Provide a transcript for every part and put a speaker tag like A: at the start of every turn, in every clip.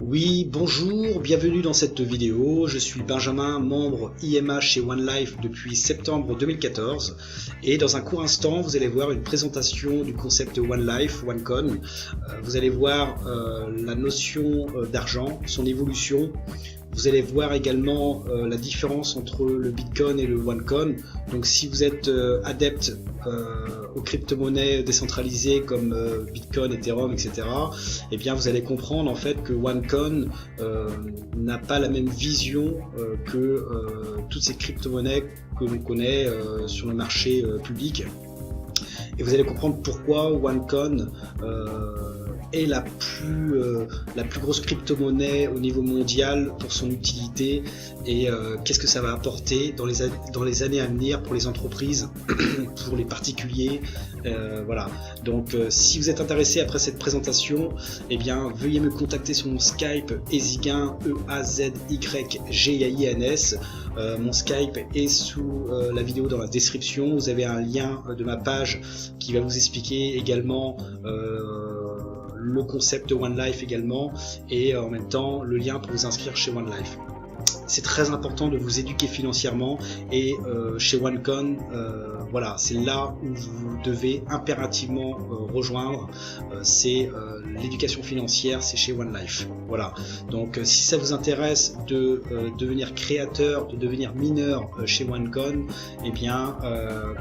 A: Oui, bonjour, bienvenue dans cette vidéo. Je suis Benjamin, membre IMA chez OneLife depuis septembre 2014 et dans un court instant, vous allez voir une présentation du concept OneLife, OneCon. Vous allez voir la notion d'argent, son évolution. Vous allez voir également la différence entre le Bitcoin et le OneCon. Donc si vous êtes adepte aux crypto-monnaies décentralisées comme Bitcoin, Ethereum, etc., eh bien vous allez comprendre en fait que OneCon n'a pas la même vision que toutes ces crypto-monnaies que l'on connaît sur le marché public. Et vous allez comprendre pourquoi OneCon est la plus grosse crypto-monnaie au niveau mondial pour son utilité et qu'est-ce que ça va apporter dans les années à venir pour les entreprises, pour les particuliers. Voilà. Donc si vous êtes intéressé après cette présentation, eh bien veuillez me contacter sur mon Skype Ezygin, EAZYGAINS. Mon Skype est sous la vidéo dans la description. Vous avez un lien de ma page qui va vous expliquer également le concept OneLife également et en même temps le lien pour vous inscrire chez OneLife. C'est très important de vous éduquer financièrement et chez OneCon, voilà, c'est là où vous devez impérativement rejoindre. C'est l'éducation financière, c'est chez OneLife. Voilà. Donc si ça vous intéresse de devenir créateur, de devenir mineur chez OneCon, eh bien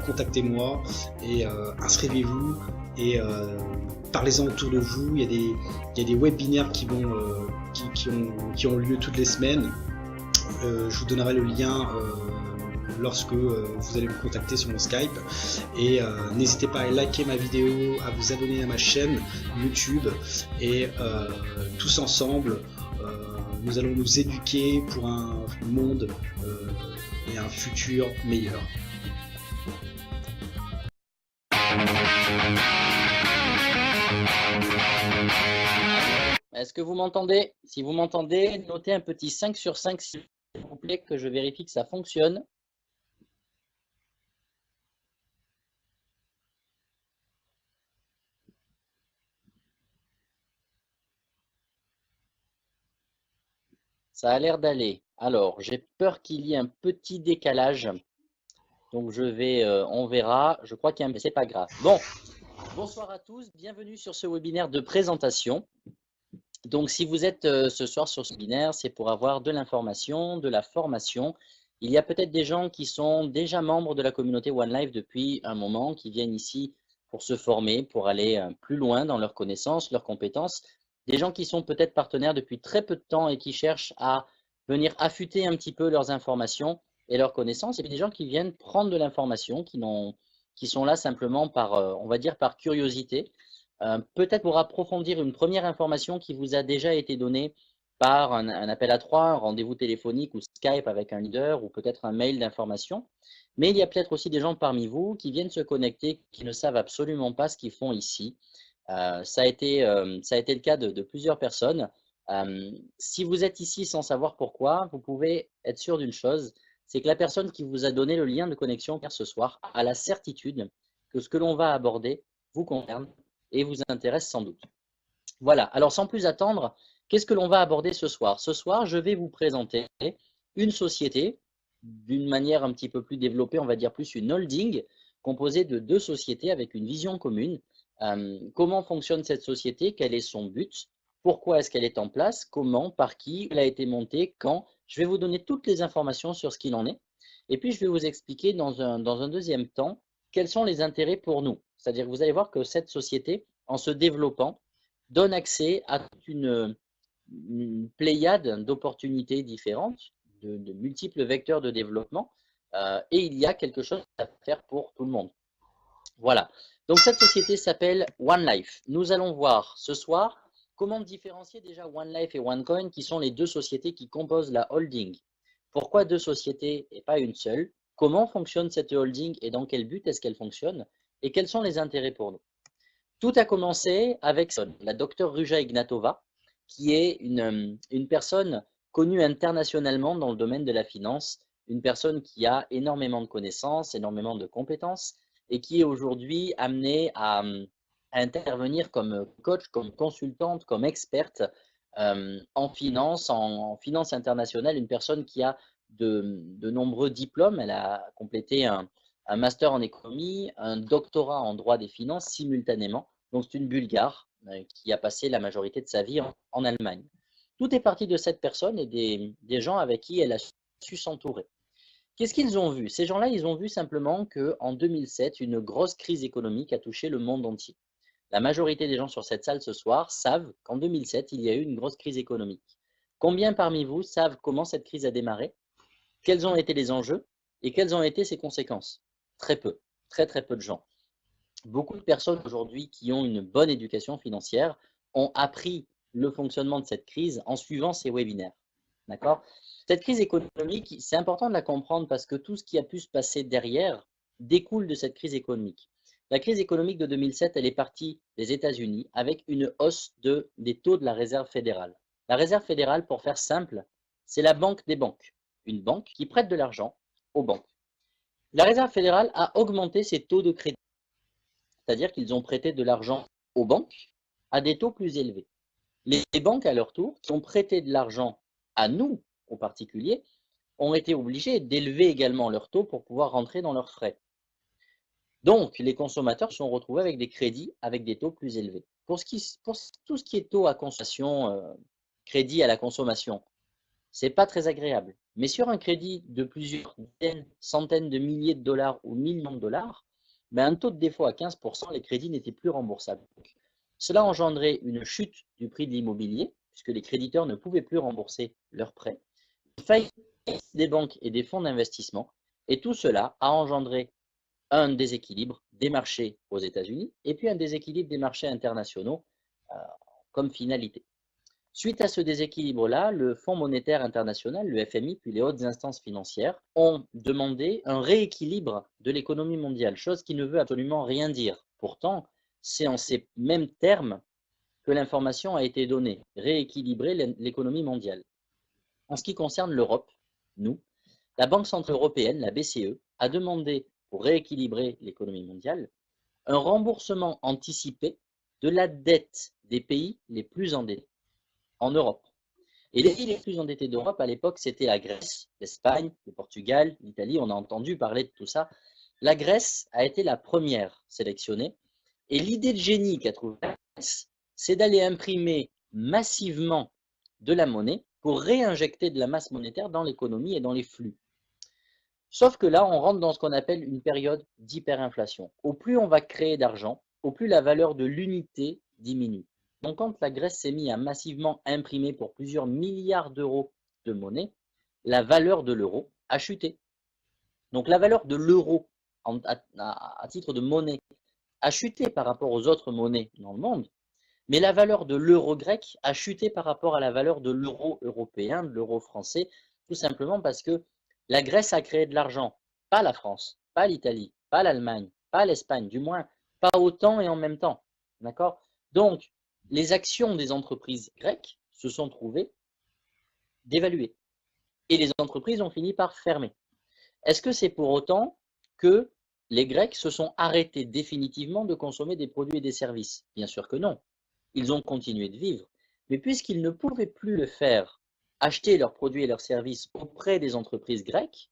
A: contactez-moi et inscrivez-vous et parlez-en autour de vous. Il y a des webinaires qui ont lieu toutes les semaines. Je vous donnerai le lien lorsque vous allez me contacter sur mon Skype et n'hésitez pas à liker ma vidéo, à vous abonner à ma chaîne YouTube et tous ensemble nous allons nous éduquer pour un monde et un futur meilleur.
B: Est-ce que vous m'entendez? Si vous m'entendez, notez un petit 5 sur 5 s'il vous plaît, que je vérifie que ça fonctionne. Ça a l'air d'aller. Alors, j'ai peur qu'il y ait un petit décalage. Donc, on verra. Je crois qu'il y a c'est pas grave. Bon, bonsoir à tous. Bienvenue sur ce webinaire de présentation. Donc, si vous êtes ce soir sur ce webinaire, c'est pour avoir de l'information, de la formation. Il y a peut-être des gens qui sont déjà membres de la communauté OneLife depuis un moment, qui viennent ici pour se former, pour aller plus loin dans leurs connaissances, leurs compétences. Des gens qui sont peut-être partenaires depuis très peu de temps et qui cherchent à venir affûter un petit peu leurs informations et leurs connaissances. Et puis des gens qui viennent prendre de l'information, qui sont là simplement par, on va dire, par curiosité. Peut-être pour approfondir une première information qui vous a déjà été donnée par un appel à trois, un rendez-vous téléphonique ou Skype avec un leader ou peut-être un mail d'information. Mais il y a peut-être aussi des gens parmi vous qui viennent se connecter, qui ne savent absolument pas ce qu'ils font ici. Ça a été le cas de plusieurs personnes. Si vous êtes ici sans savoir pourquoi, vous pouvez être sûr d'une chose, c'est que la personne qui vous a donné le lien de connexion ce soir a la certitude que ce que l'on va aborder vous concerne et vous intéresse sans doute. Voilà, alors sans plus attendre, qu'est-ce que l'on va aborder ce soir? Ce soir, je vais vous présenter une société d'une manière un petit peu plus développée, on va dire plus une holding, composée de deux sociétés avec une vision commune. Comment fonctionne cette société? Quel est son but? Pourquoi est-ce qu'elle est en place? Comment? Par qui? Elle a été montée? Quand? Je vais vous donner toutes les informations sur ce qu'il en est. Et puis, je vais vous expliquer dans un deuxième temps quels sont les intérêts pour nous. C'est-à-dire que vous allez voir que cette société, en se développant, donne accès à toute une pléiade d'opportunités différentes, de multiples vecteurs de développement, et il y a quelque chose à faire pour tout le monde. Voilà. Donc cette société s'appelle OneLife. Nous allons voir ce soir comment différencier déjà OneLife et OneCoin, qui sont les deux sociétés qui composent la holding. Pourquoi deux sociétés et pas une seule? Comment fonctionne cette holding et dans quel but est-ce qu'elle fonctionne? Et quels sont les intérêts pour nous? Tout a commencé avec la docteure Ruja Ignatova, qui est une personne connue internationalement dans le domaine de la finance, une personne qui a énormément de connaissances, énormément de compétences et qui est aujourd'hui amenée à intervenir comme coach, comme consultante, comme experte en finance internationale, une personne qui a de nombreux diplômes. Elle a complété un master en économie, un doctorat en droit des finances simultanément. Donc, c'est une Bulgare qui a passé la majorité de sa vie en Allemagne. Tout est parti de cette personne et des gens avec qui elle a su s'entourer. Qu'est-ce qu'ils ont vu? Ces gens-là, ils ont vu simplement qu'en 2007, une grosse crise économique a touché le monde entier. La majorité des gens sur cette salle ce soir savent qu'en 2007, il y a eu une grosse crise économique. Combien parmi vous savent comment cette crise a démarré? Quels ont été les enjeux et quelles ont été ses conséquences? Très peu, très très peu de gens. Beaucoup de personnes aujourd'hui qui ont une bonne éducation financière ont appris le fonctionnement de cette crise en suivant ces webinaires. D'accord? Cette crise économique, c'est important de la comprendre parce que tout ce qui a pu se passer derrière découle de cette crise économique. La crise économique de 2007, elle est partie des États-Unis avec une hausse des taux de la Réserve fédérale. La Réserve fédérale, pour faire simple, c'est la banque des banques. Une banque qui prête de l'argent aux banques. La Réserve fédérale a augmenté ses taux de crédit, c'est-à-dire qu'ils ont prêté de l'argent aux banques à des taux plus élevés. Les banques, à leur tour, qui ont prêté de l'argent à nous, aux particuliers, ont été obligés d'élever également leurs taux pour pouvoir rentrer dans leurs frais. Donc, les consommateurs se sont retrouvés avec des crédits avec des taux plus élevés. Pour tout ce qui est taux à consommation, crédit à la consommation, c'est pas très agréable. Mais sur un crédit de plusieurs centaines de milliers de dollars ou millions de dollars, ben un taux de défaut à 15%, les crédits n'étaient plus remboursables. Donc, cela engendrait une chute du prix de l'immobilier, puisque les créditeurs ne pouvaient plus rembourser leurs prêts, une faillite des banques et des fonds d'investissement, et tout cela a engendré un déséquilibre des marchés aux États-Unis et puis un déséquilibre des marchés internationaux comme finalité. Suite à ce déséquilibre-là, le Fonds monétaire international, le FMI, puis les hautes instances financières ont demandé un rééquilibre de l'économie mondiale, chose qui ne veut absolument rien dire. Pourtant, c'est en ces mêmes termes que l'information a été donnée, rééquilibrer l'économie mondiale. En ce qui concerne l'Europe, nous, la Banque centrale européenne, la BCE, a demandé, pour rééquilibrer l'économie mondiale, un remboursement anticipé de la dette des pays les plus endettés en Europe. Et les pays les plus endettés d'Europe à l'époque, c'était la Grèce, l'Espagne, le Portugal, l'Italie, on a entendu parler de tout ça. La Grèce a été la première sélectionnée et l'idée de génie qu'a trouvé la Grèce, c'est d'aller imprimer massivement de la monnaie pour réinjecter de la masse monétaire dans l'économie et dans les flux. Sauf que là, on rentre dans ce qu'on appelle une période d'hyperinflation. Au plus on va créer d'argent, au plus la valeur de l'unité diminue. Donc quand la Grèce s'est mise à massivement imprimer pour plusieurs milliards d'euros de monnaie, la valeur de l'euro a chuté. Donc la valeur de l'euro à titre de monnaie a chuté par rapport aux autres monnaies dans le monde, mais la valeur de l'euro grec a chuté par rapport à la valeur de l'euro européen, de l'euro français, tout simplement parce que la Grèce a créé de l'argent, pas la France, pas l'Italie, pas l'Allemagne, pas l'Espagne, du moins pas autant et en même temps. D'accord? Donc, les actions des entreprises grecques se sont trouvées dévaluées. Et les entreprises ont fini par fermer. Est-ce que c'est pour autant que les Grecs se sont arrêtés définitivement de consommer des produits et des services? Bien sûr que non. Ils ont continué de vivre. Mais puisqu'ils ne pouvaient plus le faire, acheter leurs produits et leurs services auprès des entreprises grecques,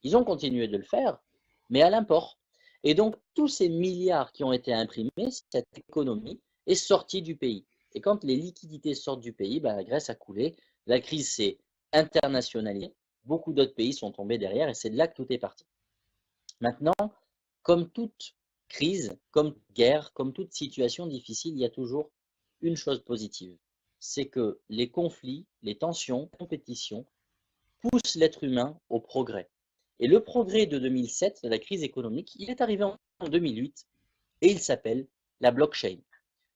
B: ils ont continué de le faire, mais à l'import. Et donc, tous ces milliards qui ont été imprimés, cette économie est sortie du pays. Et quand les liquidités sortent du pays, la Grèce a coulé, la crise s'est internationalisée, beaucoup d'autres pays sont tombés derrière et c'est de là que tout est parti. Maintenant, comme toute crise, comme toute guerre, comme toute situation difficile, il y a toujours une chose positive. C'est que les conflits, les tensions, les compétitions poussent l'être humain au progrès. Et le progrès de 2007, de la crise économique, il est arrivé en 2008 et il s'appelle la blockchain.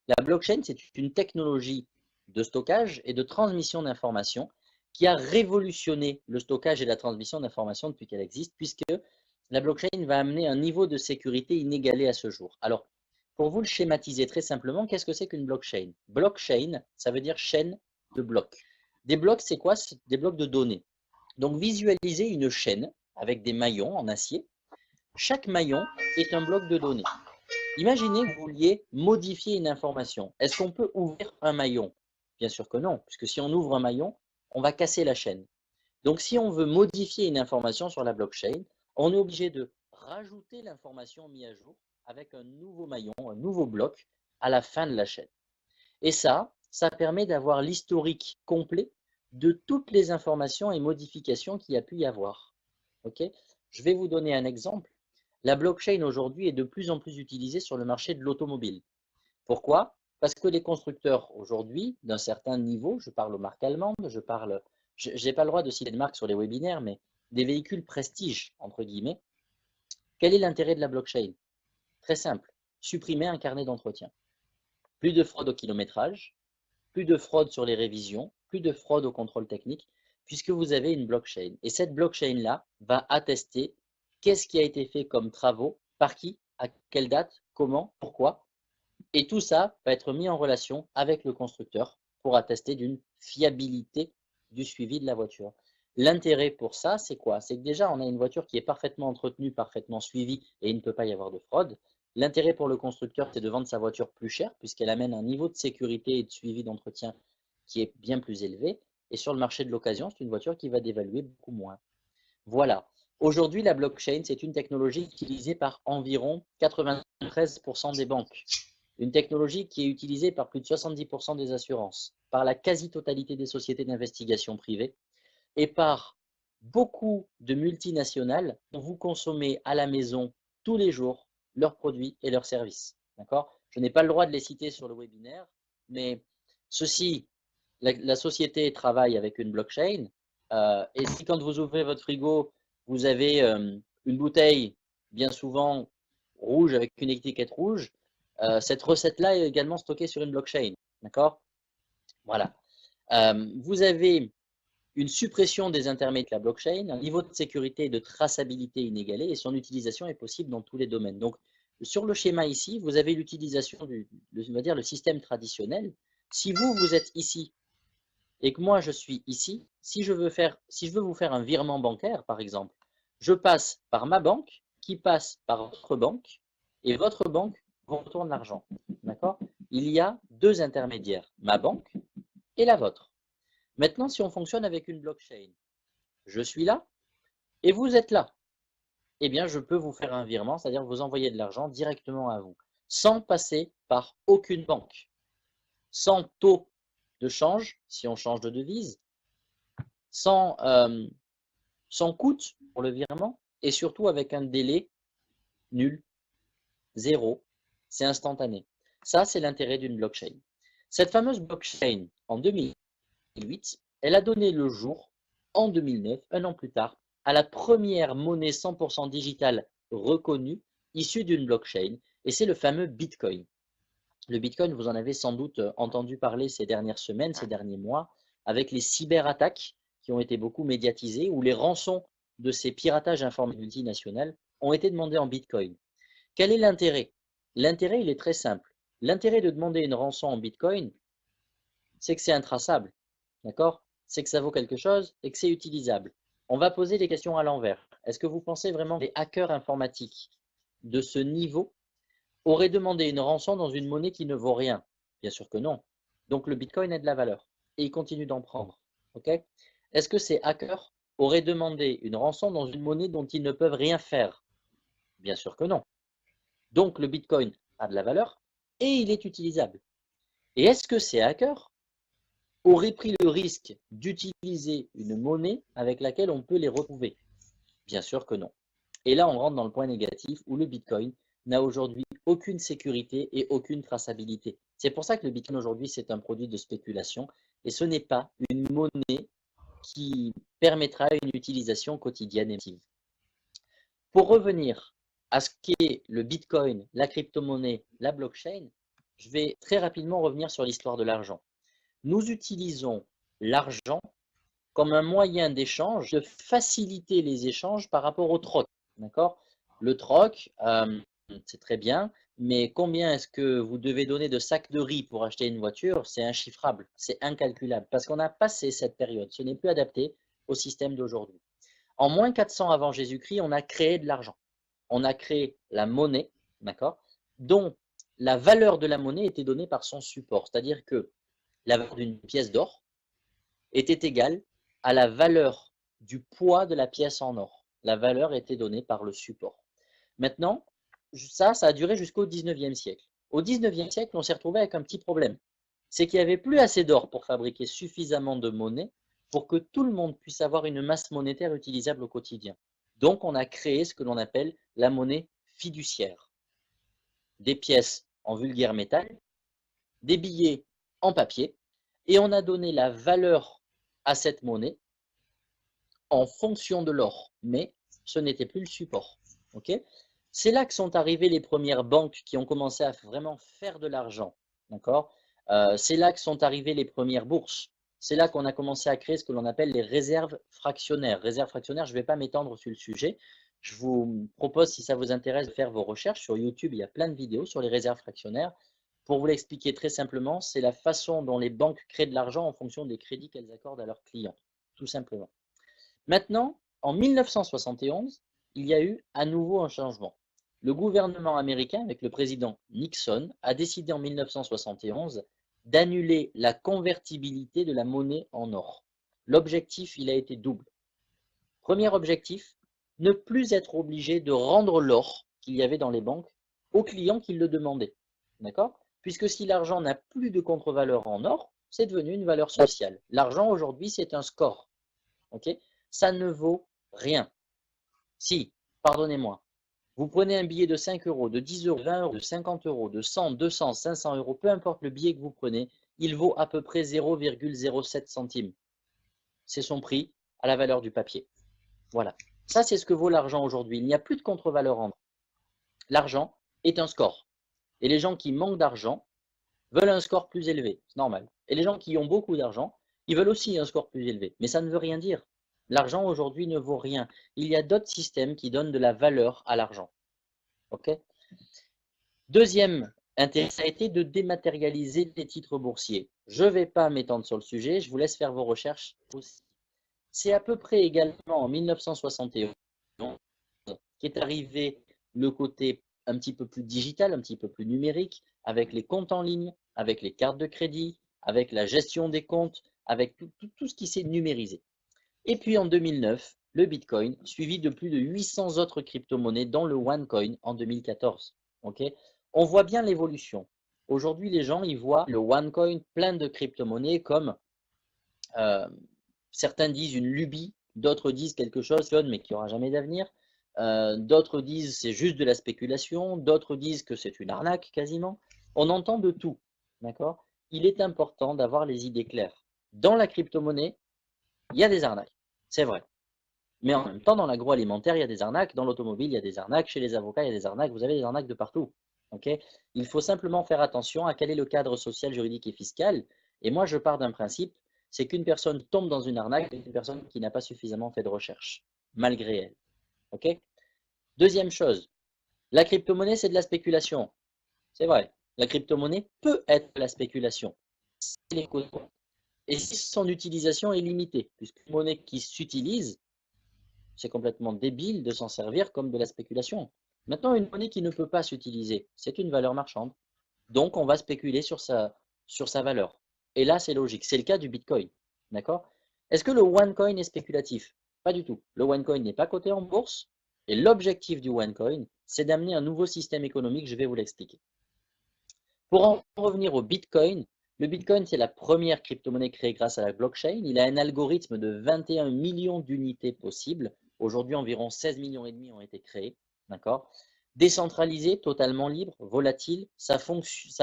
B: La blockchain, c'est une technologie de stockage et de transmission d'informations qui a révolutionné le stockage et la transmission d'informations depuis qu'elle existe, puisque la blockchain va amener un niveau de sécurité inégalé à ce jour. Alors, pour vous le schématiser très simplement, qu'est-ce que c'est qu'une blockchain? Blockchain, ça veut dire chaîne de blocs. Des blocs, c'est quoi? C'est des blocs de données. Donc, visualisez une chaîne avec des maillons en acier. Chaque maillon est un bloc de données. Imaginez que vous vouliez modifier une information. Est-ce qu'on peut ouvrir un maillon? Bien sûr que non, puisque si on ouvre un maillon, on va casser la chaîne. Donc si on veut modifier une information sur la blockchain, on est obligé de rajouter l'information mise à jour avec un nouveau maillon, un nouveau bloc à la fin de la chaîne. Et ça permet d'avoir l'historique complet de toutes les informations et modifications qu'il y a pu y avoir. Ok? Je vais vous donner un exemple. La blockchain aujourd'hui est de plus en plus utilisée sur le marché de l'automobile. Pourquoi? Parce que les constructeurs aujourd'hui, d'un certain niveau, je parle aux marques allemandes, je n'ai pas le droit de citer de marques sur les webinaires, mais des véhicules prestige, entre guillemets. Quel est l'intérêt de la blockchain? Très simple, supprimer un carnet d'entretien. Plus de fraude au kilométrage, plus de fraude sur les révisions, plus de fraude au contrôle technique, puisque vous avez une blockchain. Et cette blockchain-là va attester qu'est-ce qui a été fait comme travaux, par qui, à quelle date, comment, pourquoi. Et tout ça va être mis en relation avec le constructeur pour attester d'une fiabilité du suivi de la voiture. L'intérêt pour ça, c'est quoi? C'est que déjà, on a une voiture qui est parfaitement entretenue, parfaitement suivie et il ne peut pas y avoir de fraude. L'intérêt pour le constructeur, c'est de vendre sa voiture plus chère puisqu'elle amène un niveau de sécurité et de suivi d'entretien qui est bien plus élevé. Et sur le marché de l'occasion, c'est une voiture qui va dévaluer beaucoup moins. Voilà. Aujourd'hui, la blockchain, c'est une technologie utilisée par environ 93% des banques. Une technologie qui est utilisée par plus de 70% des assurances, par la quasi-totalité des sociétés d'investigation privées et par beaucoup de multinationales dont vous consommez à la maison tous les jours leurs produits et leurs services. D'accord? Je n'ai pas le droit de les citer sur le webinaire, mais ceci, la société travaille avec une blockchain. Et si quand vous ouvrez votre frigo, vous avez une bouteille, bien souvent rouge avec une étiquette rouge, cette recette-là est également stockée sur une blockchain. D'accord? Voilà. Vous avez une suppression des intermédiaires de la blockchain, un niveau de sécurité et de traçabilité inégalé, et son utilisation est possible dans tous les domaines. Donc, sur le schéma ici, vous avez l'utilisation on va dire, le système traditionnel. Si vous êtes ici et que moi je suis ici, si je veux vous faire un virement bancaire, par exemple, je passe par ma banque, qui passe par votre banque, et votre banque vous retourne l'argent. D'accord? Il y a deux intermédiaires, ma banque et la vôtre. Maintenant, si on fonctionne avec une blockchain, je suis là et vous êtes là. Eh bien, je peux vous faire un virement, c'est-à-dire vous envoyer de l'argent directement à vous, sans passer par aucune banque, sans taux de change, si on change de devise, sans, sans coût pour le virement, et surtout avec un délai nul, zéro, c'est instantané. Ça, c'est l'intérêt d'une blockchain. Cette fameuse blockchain, en 2008, elle a donné le jour, en 2009, un an plus tard, à la première monnaie 100% digitale reconnue, issue d'une blockchain, et c'est le fameux Bitcoin. Le Bitcoin, vous en avez sans doute entendu parler ces dernières semaines, ces derniers mois, avec les cyberattaques qui ont été beaucoup médiatisées, ou les rançons de ces piratages informatiques multinationaux ont été demandés en Bitcoin. Quel est l'intérêt? L'intérêt, il est très simple. L'intérêt de demander une rançon en Bitcoin, c'est que c'est intraçable. D'accord? C'est que ça vaut quelque chose et que c'est utilisable. On va poser les questions à l'envers. Est-ce que vous pensez vraiment que les hackers informatiques de ce niveau auraient demandé une rançon dans une monnaie qui ne vaut rien? Bien sûr que non. Donc le Bitcoin a de la valeur et ils continuent d'en prendre. Okay? Est-ce que ces hackers auraient demandé une rançon dans une monnaie dont ils ne peuvent rien faire? Bien sûr que non. Donc le Bitcoin a de la valeur et il est utilisable. Et est-ce que ces hackers auraient pris le risque d'utiliser une monnaie avec laquelle on peut les retrouver? Bien sûr que non. Et là, on rentre dans le point négatif où le Bitcoin n'a aujourd'hui aucune sécurité et aucune traçabilité. C'est pour ça que le Bitcoin aujourd'hui, c'est un produit de spéculation et ce n'est pas une monnaie qui permettra une utilisation quotidienne et active. Pour revenir à ce qu'est le Bitcoin, la crypto-monnaie, la blockchain, je vais très rapidement revenir sur l'histoire de l'argent. Nous utilisons l'argent comme un moyen d'échange, de faciliter les échanges par rapport au troc. D'accord? Le troc, c'est très bien, mais combien est-ce que vous devez donner de sacs de riz pour acheter une voiture? C'est inchiffrable, c'est incalculable, parce qu'on a passé cette période. Ce n'est plus adapté au système d'aujourd'hui. En moins 400 avant Jésus-Christ, on a créé de l'argent. On a créé la monnaie, d'accord, dont la valeur de la monnaie était donnée par son support. C'est-à-dire que la valeur d'une pièce d'or était égale à la valeur du poids de la pièce en or. La valeur était donnée par le support. Maintenant, ça a duré jusqu'au 19e siècle. Au 19e siècle, on s'est retrouvé avec un petit problème. C'est qu'il n'y avait plus assez d'or pour fabriquer suffisamment de monnaie pour que tout le monde puisse avoir une masse monétaire utilisable au quotidien. Donc, on a créé ce que l'on appelle la monnaie fiduciaire. Des pièces en vulgaire métal, des billets en papier, et on a donné la valeur à cette monnaie en fonction de l'or, mais ce n'était plus le support. Okay, c'est là que sont arrivées les premières banques qui ont commencé à vraiment faire de l'argent. C'est là que sont arrivées les premières bourses. C'est là qu'on a commencé à créer ce que l'on appelle les réserves fractionnaires. Réserves fractionnaires, je ne vais pas m'étendre sur le sujet. Je vous propose, si ça vous intéresse, de faire vos recherches. Sur YouTube, il y a plein de vidéos sur les réserves fractionnaires. Pour vous l'expliquer très simplement, c'est la façon dont les banques créent de l'argent en fonction des crédits qu'elles accordent à leurs clients, tout simplement. Maintenant, en 1971, il y a eu à nouveau un changement. Le gouvernement américain, avec le président Nixon, a décidé en 1971 d'annuler la convertibilité de la monnaie en or. L'objectif, il a été double. Premier objectif, ne plus être obligé de rendre l'or qu'il y avait dans les banques aux clients qui le demandaient. D'accord ? Puisque si l'argent n'a plus de contre-valeur en or, c'est devenu une valeur sociale. L'argent aujourd'hui, c'est un score. Okay ? Ça ne vaut rien. Si, pardonnez-moi, vous prenez un billet de 5 euros, de 10 euros, de 20 euros, de 50 euros, de 100, 200, 500 euros, peu importe le billet que vous prenez, il vaut à peu près 0,07 centimes. C'est son prix à la valeur du papier. Voilà. Ça, c'est ce que vaut l'argent aujourd'hui. Il n'y a plus de contre-valeur en or. L'argent est un score. Et les gens qui manquent d'argent veulent un score plus élevé. C'est normal. Et les gens qui ont beaucoup d'argent, ils veulent aussi un score plus élevé. Mais ça ne veut rien dire. L'argent aujourd'hui ne vaut rien. Il y a d'autres systèmes qui donnent de la valeur à l'argent. Okay ? Deuxième intérêt, ça a été de dématérialiser les titres boursiers. Je ne vais pas m'étendre sur le sujet, je vous laisse faire vos recherches aussi. C'est à peu près également en 1971 qu'est arrivé le côté un petit peu plus digital, un petit peu plus numérique, avec les comptes en ligne, avec les cartes de crédit, avec la gestion des comptes, avec tout ce qui s'est numérisé. Et puis en 2009, le Bitcoin, suivi de plus de 800 autres crypto-monnaies, dont le OneCoin en 2014. Okay ? On voit bien l'évolution. Aujourd'hui, les gens, ils voient le OneCoin plein de crypto-monnaies comme certains disent une lubie, d'autres disent quelque chose mais qui n'aura jamais d'avenir. D'autres disent c'est juste de la spéculation, d'autres disent que c'est une arnaque quasiment. On entend de tout, d'accord ? Il est important d'avoir les idées claires. Dans la crypto-monnaie, il y a des arnaques, c'est vrai. Mais en même temps, dans l'agroalimentaire, il y a des arnaques, dans l'automobile, il y a des arnaques, chez les avocats, il y a des arnaques, vous avez des arnaques de partout. Okay ? Il faut simplement faire attention à quel est le cadre social, juridique et fiscal. Et moi, je pars d'un principe, c'est qu'une personne tombe dans une arnaque, c'est une personne qui n'a pas suffisamment fait de recherche, malgré elle. Okay ? Deuxième chose, la crypto-monnaie, c'est de la spéculation. C'est vrai, la crypto-monnaie peut être de la spéculation. Et si son utilisation est limitée, puisqu'une monnaie qui s'utilise, c'est complètement débile de s'en servir comme de la spéculation. Maintenant, une monnaie qui ne peut pas s'utiliser, c'est une valeur marchande. Donc, on va spéculer sur sa valeur. Et là, c'est logique. C'est le cas du Bitcoin. D'accord ? Est-ce que le OneCoin est spéculatif? Pas du tout. Le OneCoin n'est pas coté en bourse. Et l'objectif du OneCoin, c'est d'amener un nouveau système économique. Je vais vous l'expliquer. Pour en revenir au Bitcoin, le Bitcoin, c'est la première crypto-monnaie créée grâce à la blockchain. Il a un algorithme de 21 millions d'unités possibles. Aujourd'hui, environ 16 millions et demi ont été créés. D'accord ? Décentralisé, totalement libre, volatile. Sa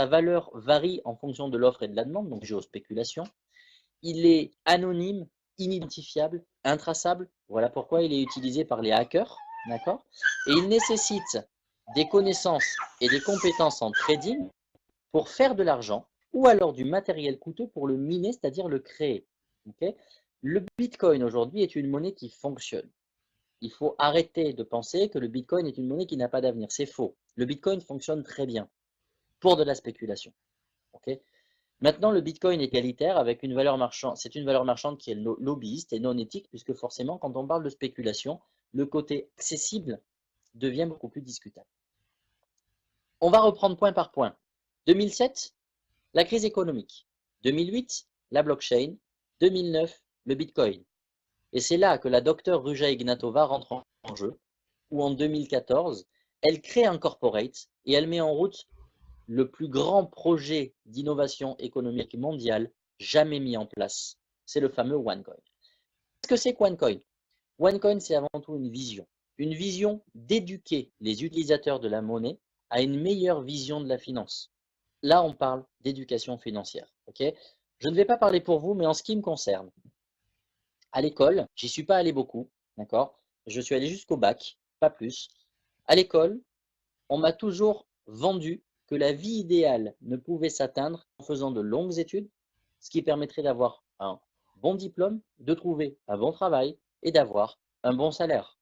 B: valeur varie en fonction de l'offre et de la demande, donc géospéculation. Il est anonyme, inidentifiable, intraçable. Voilà pourquoi il est utilisé par les hackers. D'accord ? Et il nécessite des connaissances et des compétences en trading pour faire de l'argent ou alors du matériel coûteux pour le miner, c'est-à-dire le créer. Okay ? Le Bitcoin aujourd'hui est une monnaie qui fonctionne. Il faut arrêter de penser que le Bitcoin est une monnaie qui n'a pas d'avenir. C'est faux. Le Bitcoin fonctionne très bien pour de la spéculation. Okay ? Maintenant, le Bitcoin est égalitaire avec une valeur marchande. C'est une valeur marchande qui est lobbyiste et non éthique, puisque forcément, quand on parle de spéculation, le côté accessible devient beaucoup plus discutable. On va reprendre point par point. 2007, la crise économique. 2008, la blockchain. 2009, le Bitcoin. Et c'est là que la docteure Ruja Ignatova rentre en jeu, où en 2014, elle crée un corporate et elle met en route le plus grand projet d'innovation économique mondiale jamais mis en place. C'est le fameux OneCoin. Qu'est-ce que c'est qu'OneCoin? OneCoin, c'est avant tout une vision d'éduquer les utilisateurs de la monnaie à une meilleure vision de la finance. Là, on parle d'éducation financière. Okay, je ne vais pas parler pour vous, mais en ce qui me concerne, à l'école, j'y suis pas allé beaucoup, d'accord? Je suis allé jusqu'au bac, pas plus. À l'école, on m'a toujours vendu que la vie idéale ne pouvait s'atteindre en faisant de longues études, ce qui permettrait d'avoir un bon diplôme, de trouver un bon travail et d'avoir un bon salaire.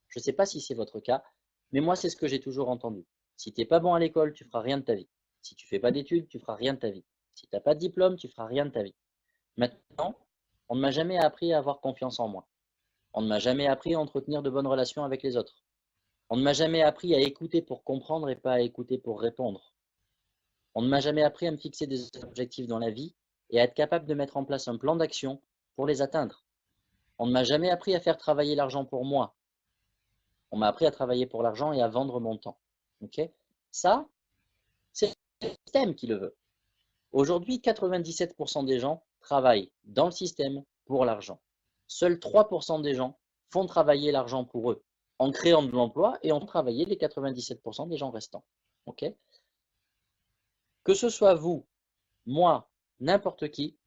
B: Je ne sais pas si c'est votre cas, mais moi, c'est ce que j'ai toujours entendu. Si tu n'es pas bon à l'école, tu ne feras rien de ta vie. Si tu ne fais pas d'études, tu ne feras rien de ta vie. Si tu n'as pas de diplôme, tu ne feras rien de ta vie. Maintenant, on ne m'a jamais appris à avoir confiance en moi. On ne m'a jamais appris à entretenir de bonnes relations avec les autres. On ne m'a jamais appris à écouter pour comprendre et pas à écouter pour répondre. On ne m'a jamais appris à me fixer des objectifs dans la vie et à être capable de mettre en place un plan d'action pour les atteindre. On ne m'a jamais appris à faire travailler l'argent pour moi. On m'a appris à travailler pour l'argent et à vendre mon temps. Okay, ça, c'est le système qui le veut. Aujourd'hui, 97% des gens travaillent dans le système pour l'argent. Seuls 3% des gens font travailler l'argent pour eux, en créant de l'emploi et en travaillant les 97% des gens restants. Okay, que ce soit vous, moi, n'importe qui,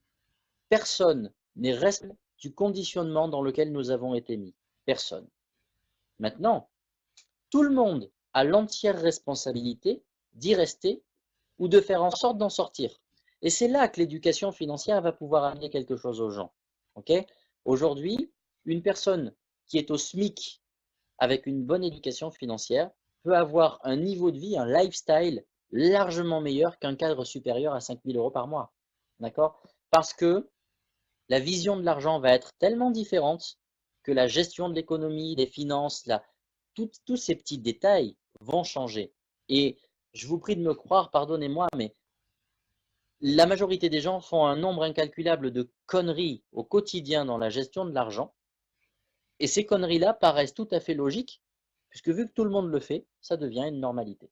B: personne n'est responsable du conditionnement dans lequel nous avons été mis. Personne. Maintenant, tout le monde a l'entière responsabilité d'y rester ou de faire en sorte d'en sortir. Et c'est là que l'éducation financière va pouvoir amener quelque chose aux gens. Okay, aujourd'hui, une personne qui est au SMIC avec une bonne éducation financière peut avoir un niveau de vie, un lifestyle largement meilleur qu'un cadre supérieur à 5 000 € par mois. D'accord? Parce que la vision de l'argent va être tellement différente que la gestion de l'économie, des finances, tous ces petits détails vont changer. Et je vous prie de me croire, pardonnez-moi, mais la majorité des gens font un nombre incalculable de conneries au quotidien dans la gestion de l'argent. Et ces conneries-là paraissent tout à fait logiques, puisque vu que tout le monde le fait, ça devient une normalité.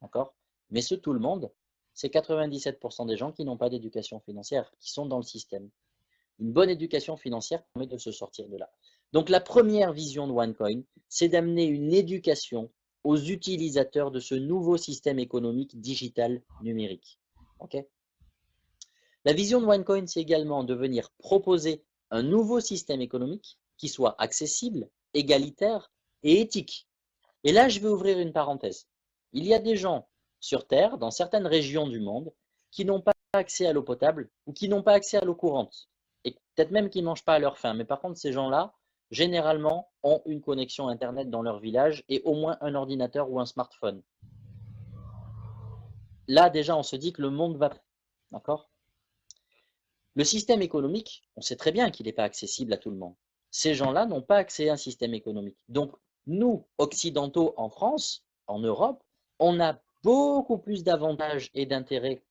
B: D'accord? Mais ce tout le monde, c'est 97% des gens qui n'ont pas d'éducation financière, qui sont dans le système. Une bonne éducation financière permet de se sortir de là. Donc la première vision de OneCoin, c'est d'amener une éducation aux utilisateurs de ce nouveau système économique digital numérique. Okay, la vision de OneCoin, c'est également de venir proposer un nouveau système économique qui soit accessible, égalitaire et éthique. Et là, je vais ouvrir une parenthèse. Il y a des gens sur Terre, dans certaines régions du monde, qui n'ont pas accès à l'eau potable ou qui n'ont pas accès à l'eau courante. Et peut-être même qu'ils ne mangent pas à leur faim. Mais par contre, ces gens-là, généralement, ont une connexion Internet dans leur village et au moins un ordinateur ou un smartphone. Là, déjà, on se dit que le monde va... D'accord ? Le système économique, on sait très bien qu'il n'est pas accessible à tout le monde. Ces gens-là n'ont pas accès à un système économique. Donc, nous, occidentaux en France, en Europe, on a beaucoup plus d'avantages et d'intérêts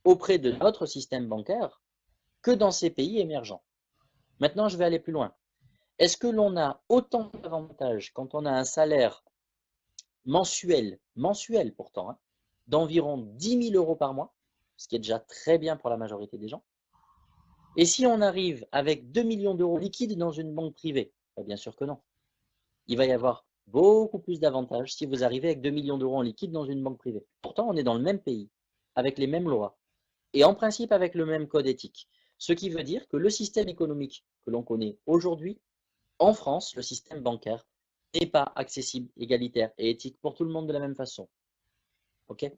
B: auprès de notre système bancaire que dans ces pays émergents. Maintenant, je vais aller plus loin. Est-ce que l'on a autant d'avantages quand on a un salaire mensuel pourtant, hein, d'environ 10 000 € par mois, ce qui est déjà très bien pour la majorité des gens? Et si on arrive avec 2 millions d'euros liquides dans une banque privée? Bien sûr que non. Il va y avoir beaucoup plus d'avantages si vous arrivez avec 2 millions d'euros en liquide dans une banque privée. Pourtant, on est dans le même pays, avec les mêmes lois, et en principe avec le même code éthique. Ce qui veut dire que le système économique que l'on connaît aujourd'hui, en France, le système bancaire, n'est pas accessible, égalitaire et éthique pour tout le monde de la même façon. Okay,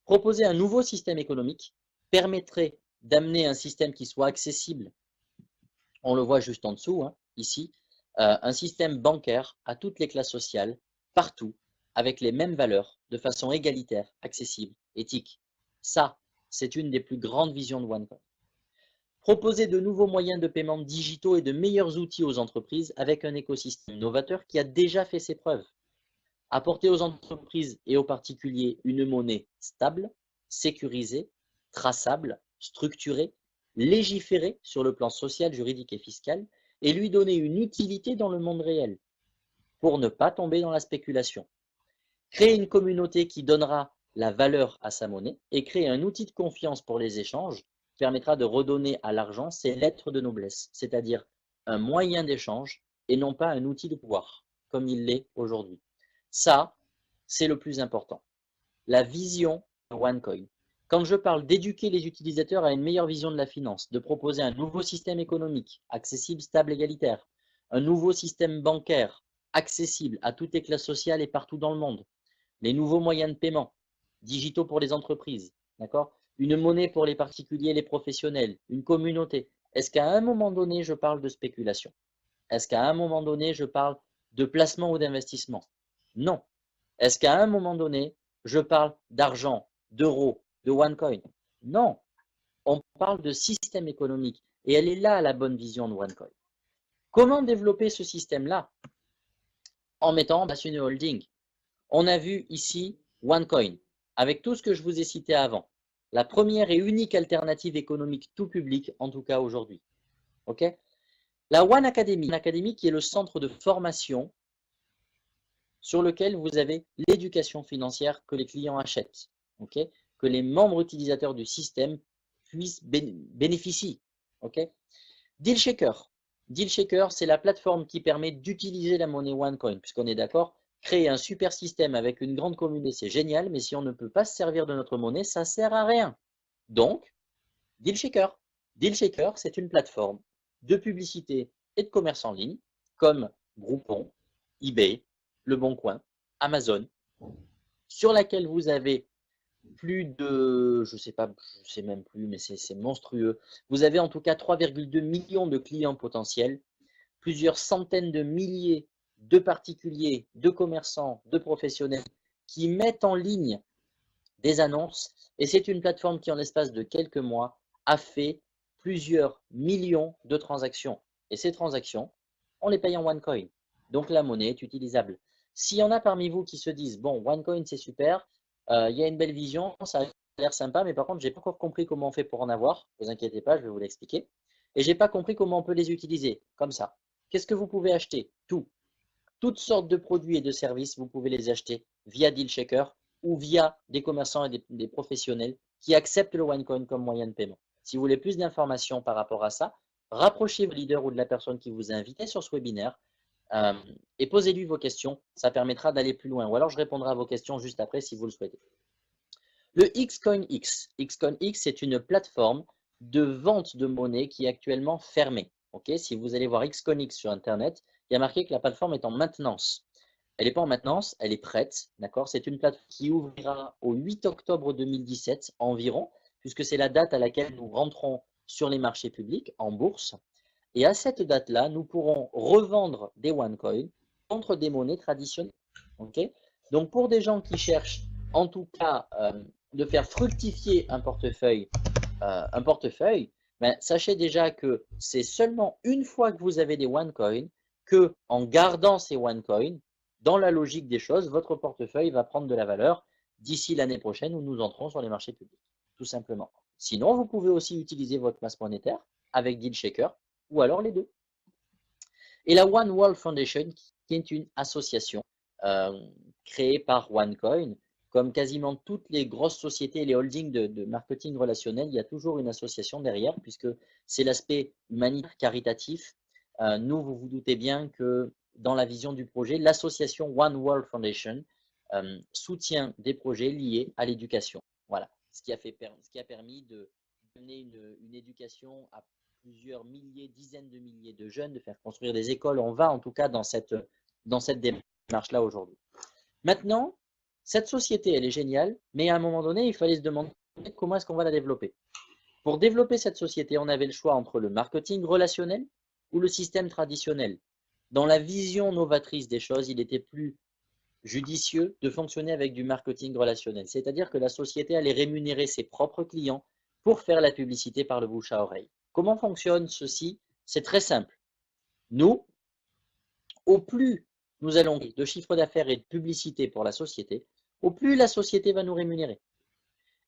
B: proposer un nouveau système économique permettrait d'amener un système qui soit accessible, on le voit juste en dessous, hein, ici, un système bancaire à toutes les classes sociales, partout, avec les mêmes valeurs, de façon égalitaire, accessible, éthique. Ça, c'est une des plus grandes visions de OneCoin. Proposer de nouveaux moyens de paiement digitaux et de meilleurs outils aux entreprises avec un écosystème novateur qui a déjà fait ses preuves. Apporter aux entreprises et aux particuliers une monnaie stable, sécurisée, traçable, structurer, légiférer sur le plan social, juridique et fiscal et lui donner une utilité dans le monde réel pour ne pas tomber dans la spéculation. Créer une communauté qui donnera la valeur à sa monnaie et créer un outil de confiance pour les échanges permettra de redonner à l'argent ses lettres de noblesse, c'est-à-dire un moyen d'échange et non pas un outil de pouvoir, comme il l'est aujourd'hui. Ça, c'est le plus important. La vision de OneCoin. Quand je parle d'éduquer les utilisateurs à une meilleure vision de la finance, de proposer un nouveau système économique, accessible, stable, égalitaire, un nouveau système bancaire, accessible à toutes les classes sociales et partout dans le monde, les nouveaux moyens de paiement, digitaux pour les entreprises, d'accord? Une monnaie pour les particuliers et les professionnels, une communauté. Est-ce qu'à un moment donné, je parle de spéculation? Est-ce qu'à un moment donné, je parle de placement ou d'investissement? Non. Est-ce qu'à un moment donné, je parle d'argent, d'euros, de OneCoin? Non. On parle de système économique et elle est là la bonne vision de OneCoin. Comment développer ce système-là? En mettant en place une holding. On a vu ici OneCoin, avec tout ce que je vous ai cité avant. La première et unique alternative économique tout public, en tout cas aujourd'hui. Ok? La One Academy qui est le centre de formation sur lequel vous avez l'éducation financière que les clients achètent, okay? Que les membres utilisateurs du système puissent bénéficier. Okay? Deal Shaker, c'est la plateforme qui permet d'utiliser la monnaie OneCoin, puisqu'on est d'accord, créer un super système avec une grande communauté, c'est génial, mais si on ne peut pas se servir de notre monnaie, ça ne sert à rien. Donc, Deal Shaker, c'est une plateforme de publicité et de commerce en ligne, comme Groupon, eBay, Le Bon Coin, Amazon, sur laquelle vous avez plus de, je sais même plus, mais c'est monstrueux. Vous avez en tout cas 3,2 millions de clients potentiels, plusieurs centaines de milliers de particuliers, de commerçants, de professionnels qui mettent en ligne des annonces. Et c'est une plateforme qui, en l'espace de quelques mois, a fait plusieurs millions de transactions. Et ces transactions, on les paye en OneCoin. Donc la monnaie est utilisable. S'il y en a parmi vous qui se disent, bon, OneCoin c'est super, il y a une belle vision, ça a l'air sympa, mais par contre, je n'ai pas encore compris comment on fait pour en avoir. Ne vous inquiétez pas, je vais vous l'expliquer. Et je n'ai pas compris comment on peut les utiliser, comme ça. Qu'est-ce que vous pouvez acheter? Tout. Toutes sortes de produits et de services, vous pouvez les acheter via Deal Shaker ou via des commerçants et des professionnels qui acceptent le OneCoin comme moyen de paiement. Si vous voulez plus d'informations par rapport à ça, rapprochez le leader ou de la personne qui vous a invité sur ce webinaire et posez-lui vos questions. Ça permettra d'aller plus loin. Ou alors je répondrai à vos questions juste après si vous le souhaitez. Le XCoinX. XCoinX, c'est une plateforme de vente de monnaie qui est actuellement fermée. Okay, si vous allez voir XCoinX sur Internet, il y a marqué que la plateforme est en maintenance. Elle n'est pas en maintenance, elle est prête. D'accord? C'est une plateforme qui ouvrira au 8 octobre 2017 environ, puisque c'est la date à laquelle nous rentrons sur les marchés publics en bourse. Et à cette date-là, nous pourrons revendre des OneCoin contre des monnaies traditionnelles. Okay? Donc, pour des gens qui cherchent, en tout cas, de faire fructifier un portefeuille, ben, sachez déjà que c'est seulement une fois que vous avez des OneCoin que, en gardant ces OneCoin, dans la logique des choses, votre portefeuille va prendre de la valeur d'ici l'année prochaine où nous entrons sur les marchés publics, tout simplement. Sinon, vous pouvez aussi utiliser votre masse monétaire avec Deal Shaker ou alors les deux. Et la One World Foundation, qui est une association créée par OneCoin, comme quasiment toutes les grosses sociétés et les holdings de marketing relationnel, il y a toujours une association derrière, puisque c'est l'aspect humanitaire, caritatif. Nous, vous vous doutez bien que dans la vision du projet, l'association One World Foundation soutient des projets liés à l'éducation. Voilà, ce qui a permis de donner une éducation à plusieurs milliers, dizaines de milliers de jeunes, de faire construire des écoles. On va en tout cas dans cette démarche-là aujourd'hui. Maintenant, cette société, elle est géniale, mais à un moment donné, il fallait se demander comment est-ce qu'on va la développer. Pour développer cette société, on avait le choix entre le marketing relationnel ou le système traditionnel. Dans la vision novatrice des choses, il était plus judicieux de fonctionner avec du marketing relationnel. C'est-à-dire que la société allait rémunérer ses propres clients pour faire la publicité par le bouche à oreille. Comment fonctionne ceci? C'est très simple. Nous, au plus nous allons de chiffre d'affaires et de publicité pour la société, au plus la société va nous rémunérer.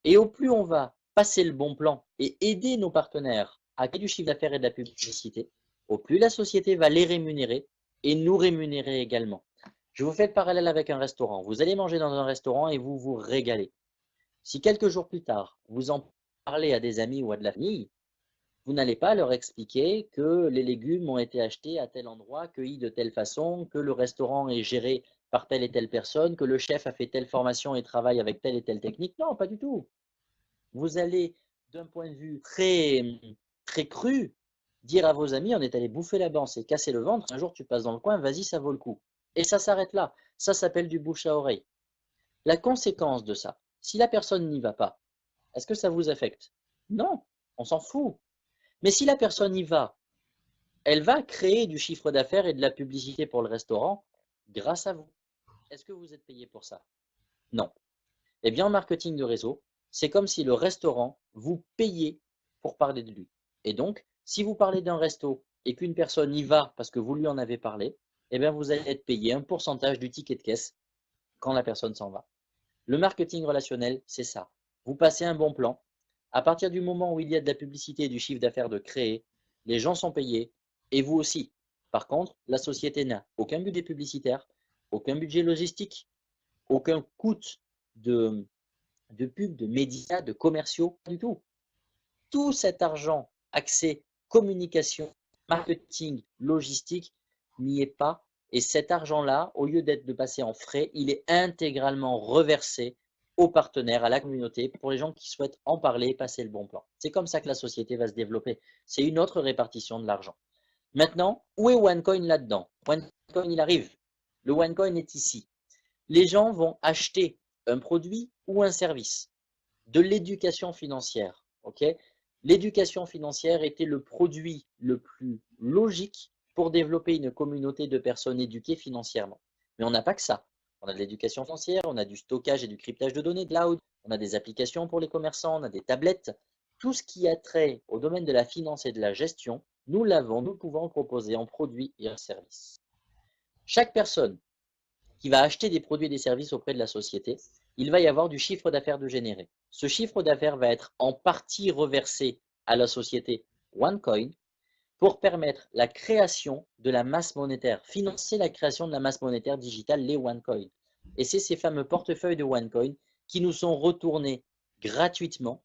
B: Et au plus on va passer le bon plan et aider nos partenaires à créer du chiffre d'affaires et de la publicité, au plus la société va les rémunérer et nous rémunérer également. Je vous fais le parallèle avec un restaurant. Vous allez manger dans un restaurant et vous vous régalez. Si quelques jours plus tard, vous en parlez à des amis ou à de la famille, vous n'allez pas leur expliquer que les légumes ont été achetés à tel endroit, cueillis de telle façon, que le restaurant est géré par telle et telle personne, que le chef a fait telle formation et travaille avec telle et telle technique. Non, pas du tout. Vous allez, d'un point de vue très cru, dire à vos amis, on est allé bouffer là-bas, on s'est cassé le ventre, un jour tu passes dans le coin, vas-y, ça vaut le coup. Et ça s'arrête là. Ça s'appelle du bouche à oreille. La conséquence de ça, si la personne n'y va pas, est-ce que ça vous affecte? Non, on s'en fout. Mais si la personne y va, elle va créer du chiffre d'affaires et de la publicité pour le restaurant grâce à vous. Est-ce que vous êtes payé pour ça? Non. Eh bien, en marketing de réseau, c'est comme si le restaurant vous payait pour parler de lui. Et donc, si vous parlez d'un resto et qu'une personne y va parce que vous lui en avez parlé, eh bien, vous allez être payé un pourcentage du ticket de caisse quand la personne s'en va. Le marketing relationnel, c'est ça. Vous passez un bon plan. À partir du moment où il y a de la publicité et du chiffre d'affaires de créer, les gens sont payés et vous aussi. Par contre, la société n'a aucun budget publicitaire, aucun budget logistique, aucun coût de, de pub, de médias, de commerciaux, pas du tout. Tout cet argent accès communication, marketing, logistique n'y est pas. Et cet argent-là, au lieu d'être de passer en frais, il est intégralement reversé aux partenaires, à la communauté, pour les gens qui souhaitent en parler et passer le bon plan. C'est comme ça que la société va se développer. C'est une autre répartition de l'argent. Maintenant, où est OneCoin là-dedans? OneCoin, il arrive. Le OneCoin est ici. Les gens vont acheter un produit ou un service, de l'éducation financière. Okay, l'éducation financière était le produit le plus logique pour développer une communauté de personnes éduquées financièrement. Mais on n'a pas que ça. On a de l'éducation financière, on a du stockage et du cryptage de données, de cloud, on a des applications pour les commerçants, on a des tablettes. Tout ce qui a trait au domaine de la finance et de la gestion, nous l'avons, nous pouvons proposer en produits et en services. Chaque personne qui va acheter des produits et des services auprès de la société, il va y avoir du chiffre d'affaires de générer. Ce chiffre d'affaires va être en partie reversé à la société OneCoin pour permettre la création de la masse monétaire, financer la création de la masse monétaire digitale, les OneCoin. Et c'est ces fameux portefeuilles de OneCoin qui nous sont retournés gratuitement,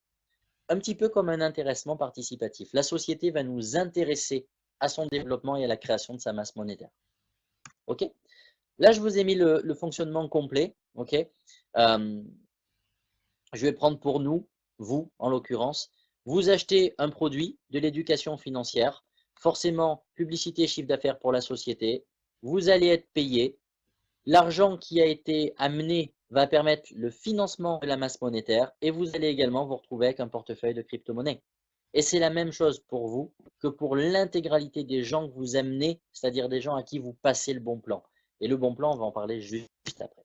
B: un petit peu comme un intéressement participatif. La société va nous intéresser à son développement et à la création de sa masse monétaire. OK? Là, je vous ai mis le fonctionnement complet. OK, je vais prendre pour nous, vous en l'occurrence. Vous achetez un produit de l'éducation financière, forcément publicité, chiffre d'affaires pour la société. Vous allez être payé. L'argent qui a été amené va permettre le financement de la masse monétaire et vous allez également vous retrouver avec un portefeuille de crypto-monnaies. Et c'est la même chose pour vous que pour l'intégralité des gens que vous amenez, c'est-à-dire des gens à qui vous passez le bon plan. Et le bon plan, on va en parler juste après.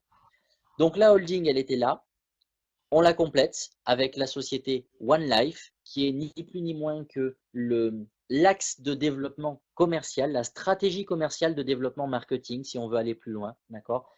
B: Donc la holding, elle était là. On la complète avec la société One Life, qui est ni plus ni moins que l'axe de développement commercial, la stratégie commerciale de développement marketing, si on veut aller plus loin. D'accord,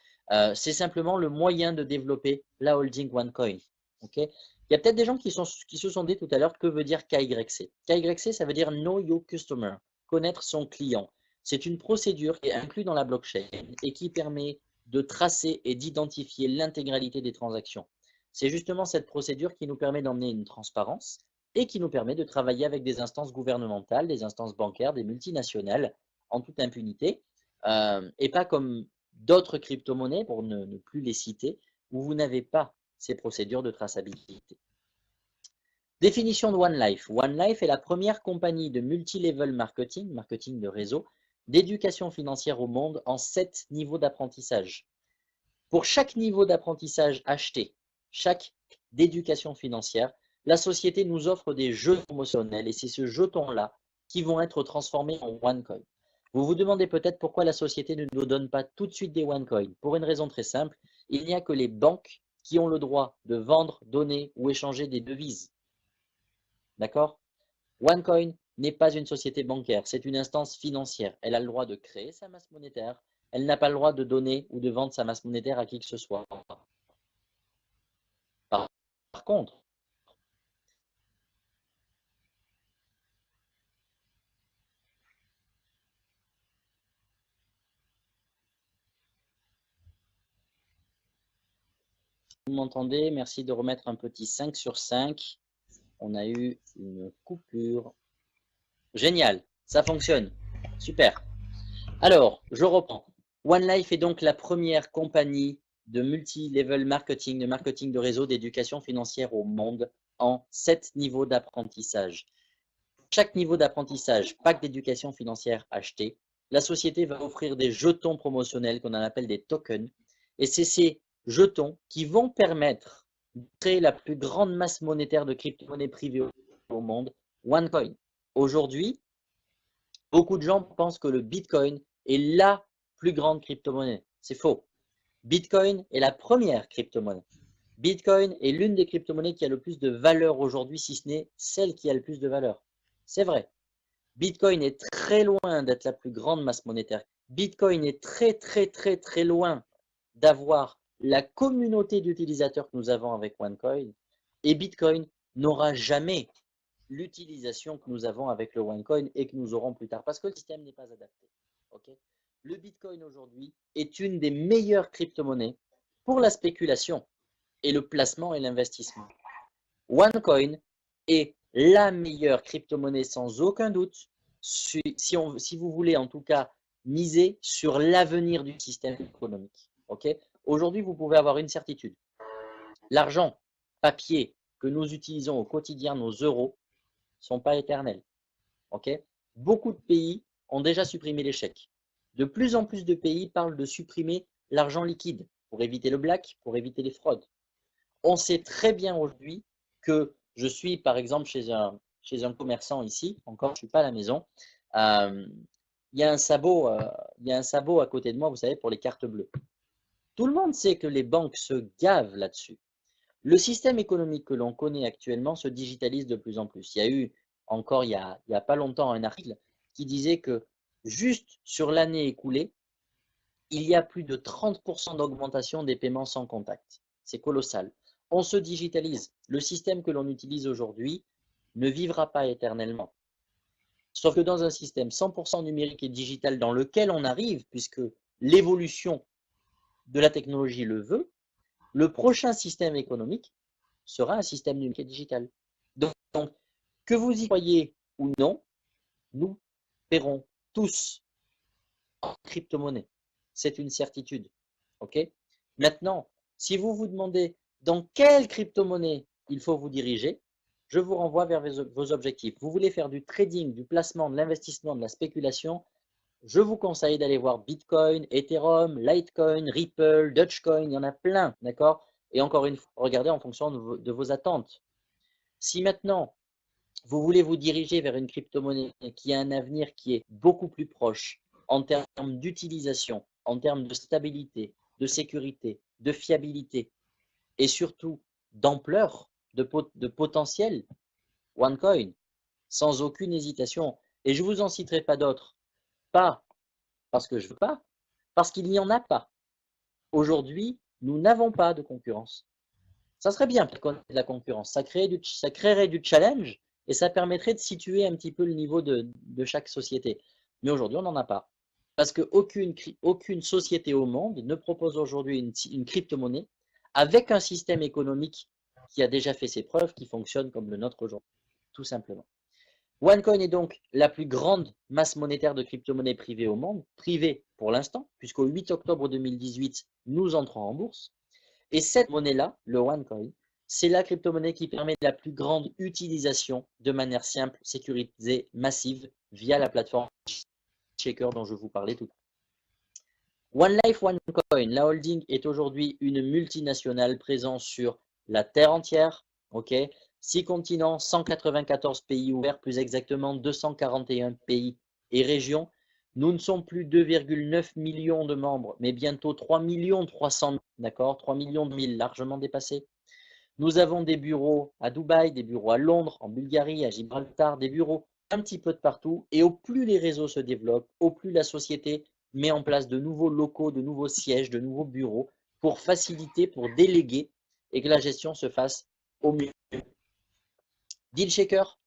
B: c'est simplement le moyen de développer la holding OneCoin. Okay, il y a peut-être des gens qui se sont dit tout à l'heure que veut dire KYC. KYC, ça veut dire Know Your Customer, connaître son client. C'est une procédure qui est inclue dans la blockchain et qui permet de tracer et d'identifier l'intégralité des transactions. C'est justement cette procédure qui nous permet d'emmener une transparence et qui nous permet de travailler avec des instances gouvernementales, des instances bancaires, des multinationales en toute impunité et pas comme d'autres crypto-monnaies, pour ne plus les citer, où vous n'avez pas ces procédures de traçabilité. Définition de OneLife. OneLife est la première compagnie de multi-level marketing, marketing de réseau, d'éducation financière au monde en 7 niveaux d'apprentissage. Pour chaque niveau d'apprentissage acheté, chaque d'éducation financière, la société nous offre des jetons promotionnels et c'est ce jeton-là qui vont être transformés en OneCoin. Vous vous demandez peut-être pourquoi la société ne nous donne pas tout de suite des OneCoin. Pour une raison très simple, il n'y a que les banques qui ont le droit de vendre, donner ou échanger des devises. D'accord? OneCoin n'est pas une société bancaire, c'est une instance financière. Elle a le droit de créer sa masse monétaire, elle n'a pas le droit de donner ou de vendre sa masse monétaire à qui que ce soit. Par contre, vous m'entendez? Merci de remettre un petit 5 sur 5. On a eu une coupure. Génial, ça fonctionne. Super. Alors, je reprends. OneLife est donc la première compagnie de multi-level marketing, de marketing de réseau, d'éducation financière au monde en 7 niveaux d'apprentissage. Chaque niveau d'apprentissage, pack d'éducation financière acheté, la société va offrir des jetons promotionnels qu'on appelle des tokens. Et c'est ces jetons qui vont permettre de créer la plus grande masse monétaire de crypto-monnaies privées au monde, OneCoin. Aujourd'hui, beaucoup de gens pensent que le Bitcoin est la plus grande crypto-monnaie. C'est faux. Bitcoin est la première crypto-monnaie. Bitcoin est l'une des crypto-monnaies qui a le plus de valeur aujourd'hui, si ce n'est celle qui a le plus de valeur. C'est vrai. Bitcoin est très loin d'être la plus grande masse monétaire. Bitcoin est très loin d'avoir la communauté d'utilisateurs que nous avons avec OneCoin. Et Bitcoin n'aura jamais l'utilisation que nous avons avec le OneCoin et que nous aurons plus tard, parce que le système n'est pas adapté. Okay, le Bitcoin aujourd'hui est une des meilleures crypto-monnaies pour la spéculation et le placement et l'investissement. OneCoin est la meilleure crypto-monnaie sans aucun doute, si vous voulez en tout cas miser sur l'avenir du système économique. Okay, aujourd'hui, vous pouvez avoir une certitude. L'argent papier que nous utilisons au quotidien, nos euros, sont pas éternels. Okay, beaucoup de pays ont déjà supprimé les chèques. De plus en plus de pays parlent de supprimer l'argent liquide pour éviter le black, pour éviter les fraudes. On sait très bien aujourd'hui que je suis par exemple chez un commerçant ici, encore je ne suis pas à la maison, il y a un sabot à côté de moi, vous savez, pour les cartes bleues. Tout le monde sait que les banques se gavent là-dessus. Le système économique que l'on connaît actuellement se digitalise de plus en plus. Il y a eu encore il y a pas longtemps un article qui disait que juste sur l'année écoulée, il y a plus de 30% d'augmentation des paiements sans contact. C'est colossal. On se digitalise. Le système que l'on utilise aujourd'hui ne vivra pas éternellement. Sauf que dans un système 100% numérique et digital dans lequel on arrive, puisque l'évolution de la technologie le veut, le prochain système économique sera un système numérique et digital. Donc, que vous y croyez ou non, nous paierons tous en crypto-monnaie. C'est une certitude. Okay, maintenant, si vous vous demandez dans quelle crypto-monnaie il faut vous diriger, je vous renvoie vers vos objectifs. Vous voulez faire du trading, du placement, de l'investissement, de la spéculation, je vous conseille d'aller voir Bitcoin, Ethereum, Litecoin, Ripple, Dogecoin, il y en a plein, d'accord? Et encore une fois, regardez en fonction de vos attentes. Si maintenant, vous voulez vous diriger vers une crypto-monnaie qui a un avenir qui est beaucoup plus proche en termes d'utilisation, en termes de stabilité, de sécurité, de fiabilité et surtout d'ampleur, de potentiel, OneCoin, sans aucune hésitation. Et je ne vous en citerai pas d'autres, pas parce que je ne veux pas, parce qu'il n'y en a pas. Aujourd'hui, nous n'avons pas de concurrence. Ça serait bien qu'on ait de la concurrence, ça créerait du challenge et ça permettrait de situer un petit peu le niveau de chaque société. Mais aujourd'hui, on n'en a pas. Parce qu'aucune société au monde ne propose aujourd'hui une crypto-monnaie avec un système économique qui a déjà fait ses preuves, qui fonctionne comme le nôtre aujourd'hui, tout simplement. OneCoin est donc la plus grande masse monétaire de crypto-monnaie privée au monde, privée pour l'instant, puisqu'au 8 octobre 2018, nous entrons en bourse. Et cette monnaie-là, le OneCoin, c'est la crypto-monnaie qui permet la plus grande utilisation de manière simple, sécurisée, massive, via la plateforme Shaker dont je vous parlais tout à l'heure. OneLife OneCoin, la holding est aujourd'hui une multinationale présente sur la terre entière, ok, 6 continents, 194 pays ouverts, plus exactement 241 pays et régions. Nous ne sommes plus 2,9 millions de membres, mais bientôt 3 300 000, d'accord, 3 millions de 1000, largement dépassés. Nous avons des bureaux à Dubaï, des bureaux à Londres, en Bulgarie, à Gibraltar, des bureaux un petit peu de partout. Et au plus les réseaux se développent, au plus la société met en place de nouveaux locaux, de nouveaux sièges, de nouveaux bureaux pour faciliter, pour déléguer et que la gestion se fasse au mieux. DealShaker,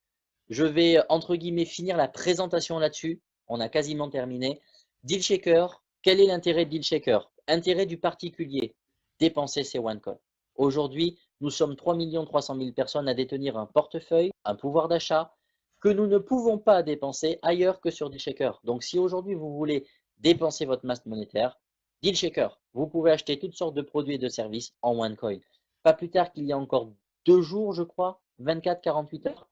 B: je vais entre guillemets finir la présentation là-dessus. On a quasiment terminé. DealShaker, quel est l'intérêt de DealShaker? Intérêt du particulier, dépenser ses OneCoin. Aujourd'hui, nous sommes 3 300 000 personnes à détenir un portefeuille, un pouvoir d'achat que nous ne pouvons pas dépenser ailleurs que sur DealShaker. Donc, si aujourd'hui vous voulez dépenser votre masse monétaire, DealShaker, vous pouvez acheter toutes sortes de produits et de services en OneCoin. Pas plus tard qu'il y a encore 2 jours, je crois, 24-48 heures,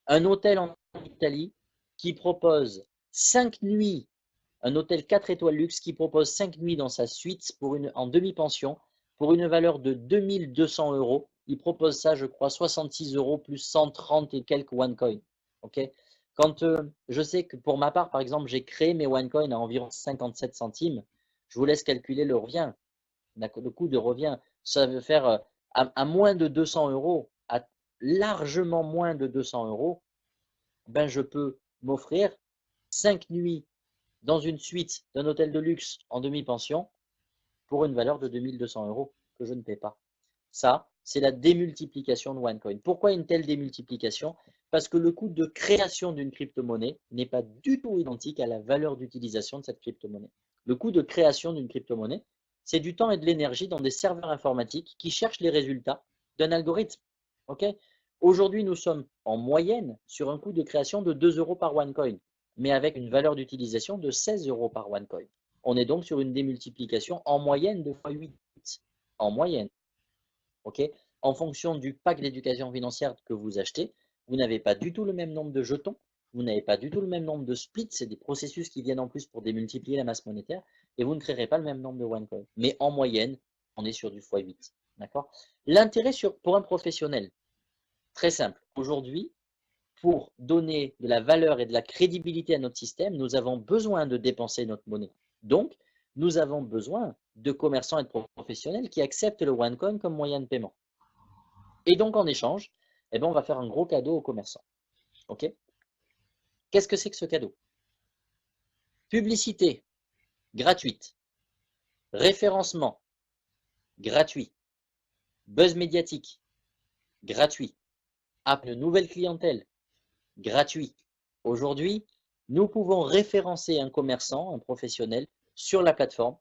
B: un hôtel en Italie qui propose 5 nuits, un hôtel 4 étoiles luxe qui propose 5 nuits dans sa suite en demi-pension pour une valeur de 2200 euros. Il propose ça, je crois, 66 euros plus 130 et quelques OneCoin. Okay, quand je sais que pour ma part, par exemple, j'ai créé mes OneCoin à environ 57 centimes, je vous laisse calculer le revient, le coût de revient. Ça veut faire à moins de 200 euros, à largement moins de 200 euros, ben je peux m'offrir 5 nuits dans une suite d'un hôtel de luxe en demi-pension pour une valeur de 2200 euros que je ne paie pas. Ça, c'est la démultiplication de OneCoin. Pourquoi une telle démultiplication? Parce que le coût de création d'une crypto-monnaie n'est pas du tout identique à la valeur d'utilisation de cette crypto-monnaie. Le coût de création d'une crypto-monnaie, c'est du temps et de l'énergie dans des serveurs informatiques qui cherchent les résultats d'un algorithme. Okay, aujourd'hui, nous sommes en moyenne sur un coût de création de 2 euros par OneCoin, mais avec une valeur d'utilisation de 16 euros par OneCoin. On est donc sur une démultiplication en moyenne de x8. En moyenne. Okay, en fonction du pack d'éducation financière que vous achetez, vous n'avez pas du tout le même nombre de jetons, vous n'avez pas du tout le même nombre de splits, c'est des processus qui viennent en plus pour démultiplier la masse monétaire, et vous ne créerez pas le même nombre de OneCoin. Mais en moyenne, on est sur du x8. D'accord? L'intérêt pour un professionnel, très simple. Aujourd'hui, pour donner de la valeur et de la crédibilité à notre système, nous avons besoin de dépenser notre monnaie. Donc, nous avons besoin de commerçants et de professionnels qui acceptent le OneCoin comme moyen de paiement. Et donc, en échange, eh ben, on va faire un gros cadeau aux commerçants. OK? Qu'est-ce que c'est que ce cadeau? Publicité gratuite, référencement gratuit, buzz médiatique gratuit, app de nouvelle clientèle gratuit. Aujourd'hui, nous pouvons référencer un commerçant, un professionnel, sur la plateforme.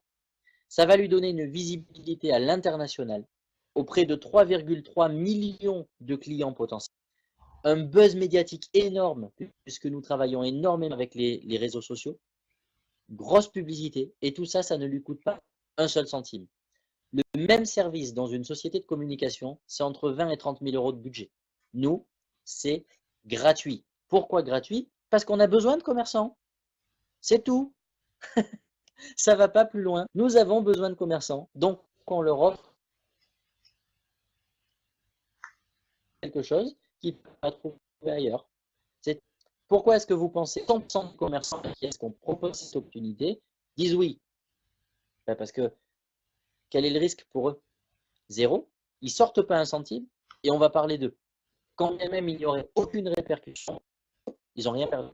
B: Ça va lui donner une visibilité à l'international auprès de 3,3 millions de clients potentiels. Un buzz médiatique énorme, puisque nous travaillons énormément avec les réseaux sociaux. Grosse publicité, et tout ça, ça ne lui coûte pas un seul centime. Le même service dans une société de communication, c'est entre 20 et 30 000 euros de budget. Nous, c'est gratuit. Pourquoi gratuit? Parce qu'on a besoin de commerçants. C'est tout. Ça ne va pas plus loin. Nous avons besoin de commerçants. Donc, on leur offre quelque chose qu'ils ne peuvent pas trouver ailleurs. Pourquoi est-ce que vous pensez 100% de commerçants qui est-ce qu'on propose cette opportunité disent oui? Ben parce que quel est le risque pour eux? Zéro. Ils ne sortent pas un centime et on va parler d'eux. Quand bien même il n'y aurait aucune répercussion, ils n'ont rien perdu.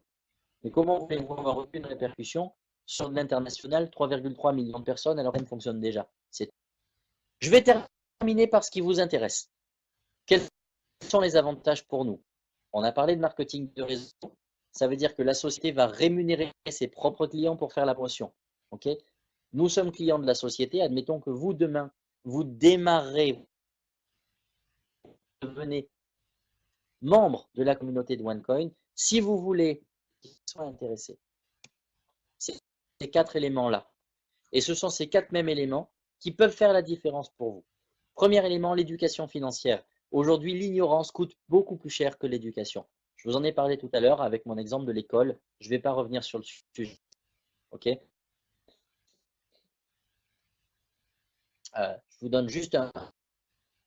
B: Mais comment voulez-vous avoir aucune répercussion sur l'international, 3,3 millions de personnes alors qu'elle fonctionne déjà? Je vais terminer par ce qui vous intéresse. Quels sont les avantages pour nous? On a parlé de marketing de réseau. Ça veut dire que la société va rémunérer ses propres clients pour faire la promotion. Okay, nous sommes clients de la société. Admettons que vous, demain, vous démarrez, vous devenez membre de la communauté de OneCoin. Si vous voulez qu'ils soient intéressés, c'est ces 4 éléments-là. Et ce sont ces 4 mêmes éléments qui peuvent faire la différence pour vous. Premier élément, l'éducation financière. Aujourd'hui, l'ignorance coûte beaucoup plus cher que l'éducation. Je vous en ai parlé tout à l'heure avec mon exemple de l'école. Je ne vais pas revenir sur le sujet. Ok, je vous donne juste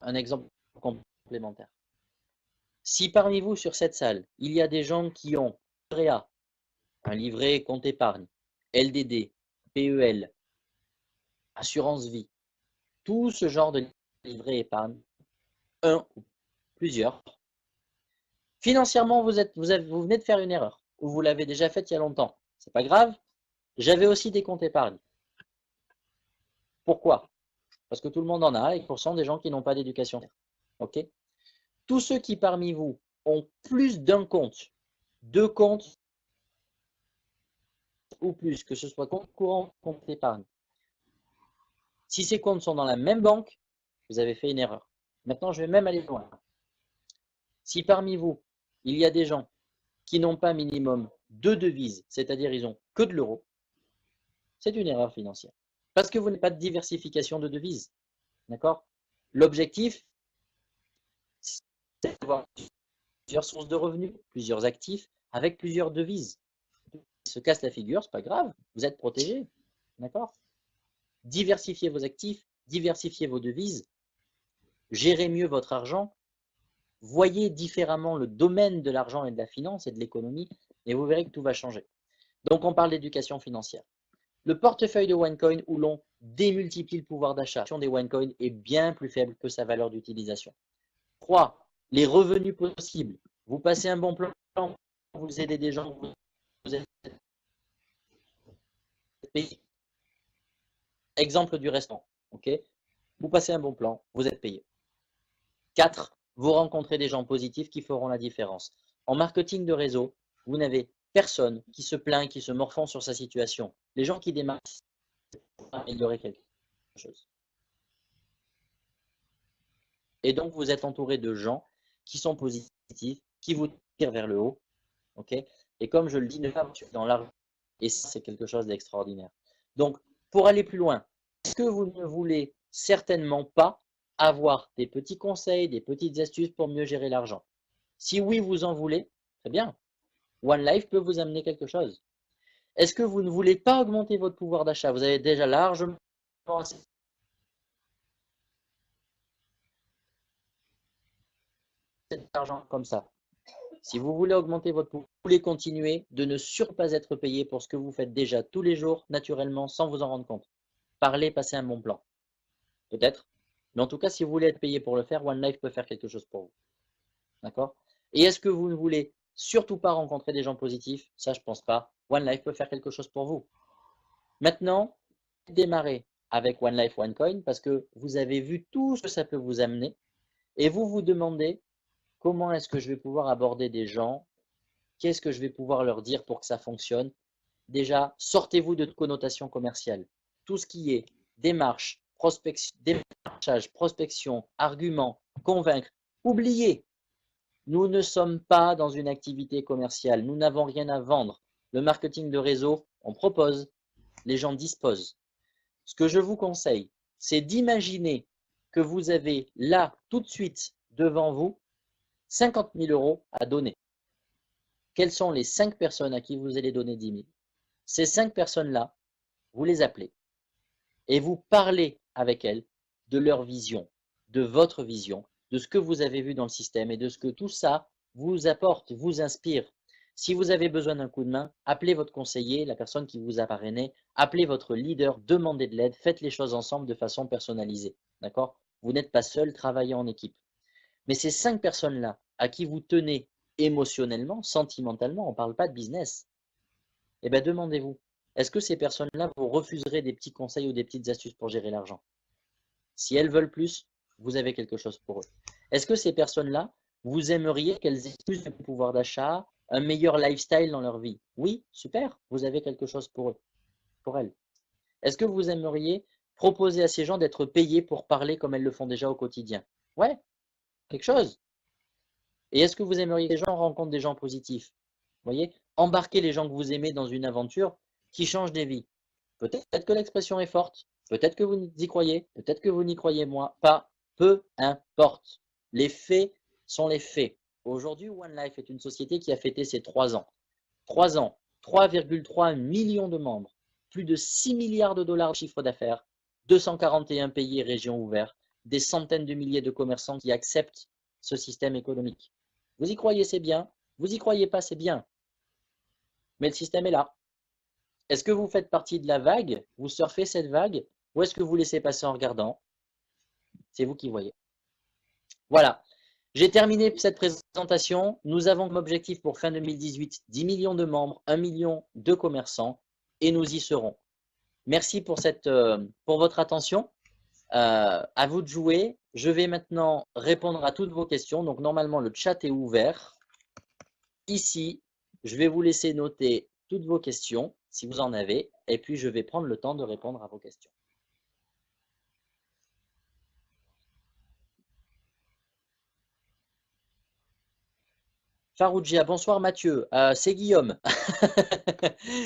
B: un exemple complémentaire. Si parmi vous sur cette salle, il y a des gens qui ont un livret compte épargne, LDD, PEL, assurance vie, tout ce genre de livret épargne, un ou plusieurs, financièrement, vous venez de faire une erreur, ou vous l'avez déjà faite il y a longtemps. C'est pas grave. J'avais aussi des comptes épargne. Pourquoi? Parce que tout le monde en a, et % des gens qui n'ont pas d'éducation. Ok? Tous ceux qui parmi vous ont plus d'un compte, 2 comptes ou plus, que ce soit compte courant, ou compte épargne. Si ces comptes sont dans la même banque, vous avez fait une erreur. Maintenant, je vais même aller loin. Si parmi vous, il y a des gens qui n'ont pas minimum 2 devises, c'est-à-dire ils ont que de l'euro, c'est une erreur financière. Parce que vous n'avez pas de diversification de devises. D'accord? L'objectif, c'est d'avoir plusieurs sources de revenus, plusieurs actifs, avec plusieurs devises. Ils se cassent la figure, c'est pas grave, vous êtes protégé. D'accord? Diversifiez vos actifs, diversifiez vos devises, gérez mieux votre argent, voyez différemment le domaine de l'argent et de la finance et de l'économie, et vous verrez que tout va changer. Donc on parle d'éducation financière. Le portefeuille de OneCoin où l'on démultiplie le pouvoir d'achat des OneCoin est bien plus faible que sa valeur d'utilisation. 3. Les revenus possibles. Vous passez un bon plan, vous aidez des gens, vous êtes payé. Exemple du restaurant. Okay, vous passez un bon plan, vous êtes payé. 4. Vous rencontrez des gens positifs qui feront la différence. En marketing de réseau, vous n'avez personne qui se plaint, qui se morfond sur sa situation. Les gens qui démarrent pour améliorer quelque chose. Et donc, vous êtes entouré de gens qui sont positifs, qui vous tirent vers le haut. Okay, et comme je le dis, ne pas vous tuer dans l'argent. Et ça, c'est quelque chose d'extraordinaire. Donc, pour aller plus loin, est-ce que vous ne voulez certainement pas avoir des petits conseils, des petites astuces pour mieux gérer l'argent? Si oui, vous en voulez, très bien. One Life peut vous amener quelque chose. Est-ce que vous ne voulez pas augmenter votre pouvoir d'achat? Vous avez déjà largement assez d'argent comme ça. Si vous voulez augmenter votre pouvoir, vous voulez continuer de ne surtout pas être payé pour ce que vous faites déjà tous les jours, naturellement, sans vous en rendre compte. Parlez, passez un bon plan. Peut-être. Mais en tout cas, si vous voulez être payé pour le faire, One Life peut faire quelque chose pour vous. D'accord? Et est-ce que vous ne voulez surtout pas rencontrer des gens positifs? Ça, je ne pense pas. One Life peut faire quelque chose pour vous. Maintenant, démarrez avec One Life, One Coin parce que vous avez vu tout ce que ça peut vous amener et vous vous demandez comment est-ce que je vais pouvoir aborder des gens, qu'est-ce que je vais pouvoir leur dire pour que ça fonctionne. Déjà, sortez-vous de connotations commerciales. Tout ce qui est démarche, démarchage, prospection, argument, convaincre, oubliez. Nous ne sommes pas dans une activité commerciale. Nous n'avons rien à vendre. Le marketing de réseau, on propose, les gens disposent. Ce que je vous conseille, c'est d'imaginer que vous avez là, tout de suite, devant vous, 50 000 € à donner. Quelles sont les 5 personnes à qui vous allez donner 10 000? Ces 5 personnes-là, vous les appelez et vous parlez avec elles de leur vision, de votre vision, de ce que vous avez vu dans le système et de ce que tout ça vous apporte, vous inspire. Si vous avez besoin d'un coup de main, appelez votre conseiller, la personne qui vous a parrainé, appelez votre leader, demandez de l'aide, faites les choses ensemble de façon personnalisée. D'accord? Vous n'êtes pas seul, travaillez en équipe. Mais ces 5 personnes-là, à qui vous tenez émotionnellement, sentimentalement, on ne parle pas de business, eh bien demandez-vous, est-ce que ces personnes-là vous refuseraient des petits conseils ou des petites astuces pour gérer l'argent? Si elles veulent plus, vous avez quelque chose pour eux. Est-ce que ces personnes-là, vous aimeriez qu'elles aient plus de pouvoir d'achat, un meilleur lifestyle dans leur vie? Oui, super, vous avez quelque chose pour eux, pour elles. Est-ce que vous aimeriez proposer à ces gens d'être payés pour parler comme elles le font déjà au quotidien? Ouais, quelque chose. Et est-ce que vous aimeriez que les gens rencontrent des gens positifs? Vous voyez, embarquer les gens que vous aimez dans une aventure qui change des vies. Peut-être que l'expression est forte, peut-être que vous y croyez, peut-être que vous n'y croyez pas, peu importe. Les faits sont les faits. Aujourd'hui, One Life est une société qui a fêté ses 3 ans. 3 ans, 3,3 millions de membres, plus de 6 milliards de dollars de chiffre d'affaires, 241 pays et régions ouverts, des centaines de milliers de commerçants qui acceptent ce système économique. Vous y croyez, c'est bien. Vous y croyez pas, c'est bien. Mais le système est là. Est-ce que vous faites partie de la vague? Vous surfez cette vague? Ou est-ce que vous laissez passer en regardant? C'est vous qui voyez. Voilà. J'ai terminé cette présentation. Nous avons comme objectif pour fin 2018 10 millions de membres, 1 million de commerçants et nous y serons. Merci pour votre attention. À vous de jouer. Je vais maintenant répondre à toutes vos questions. Donc normalement, le chat est ouvert. Ici, je vais vous laisser noter toutes vos questions, si vous en avez, et puis je vais prendre le temps de répondre à vos questions. Farougia, bonsoir Mathieu. C'est Guillaume.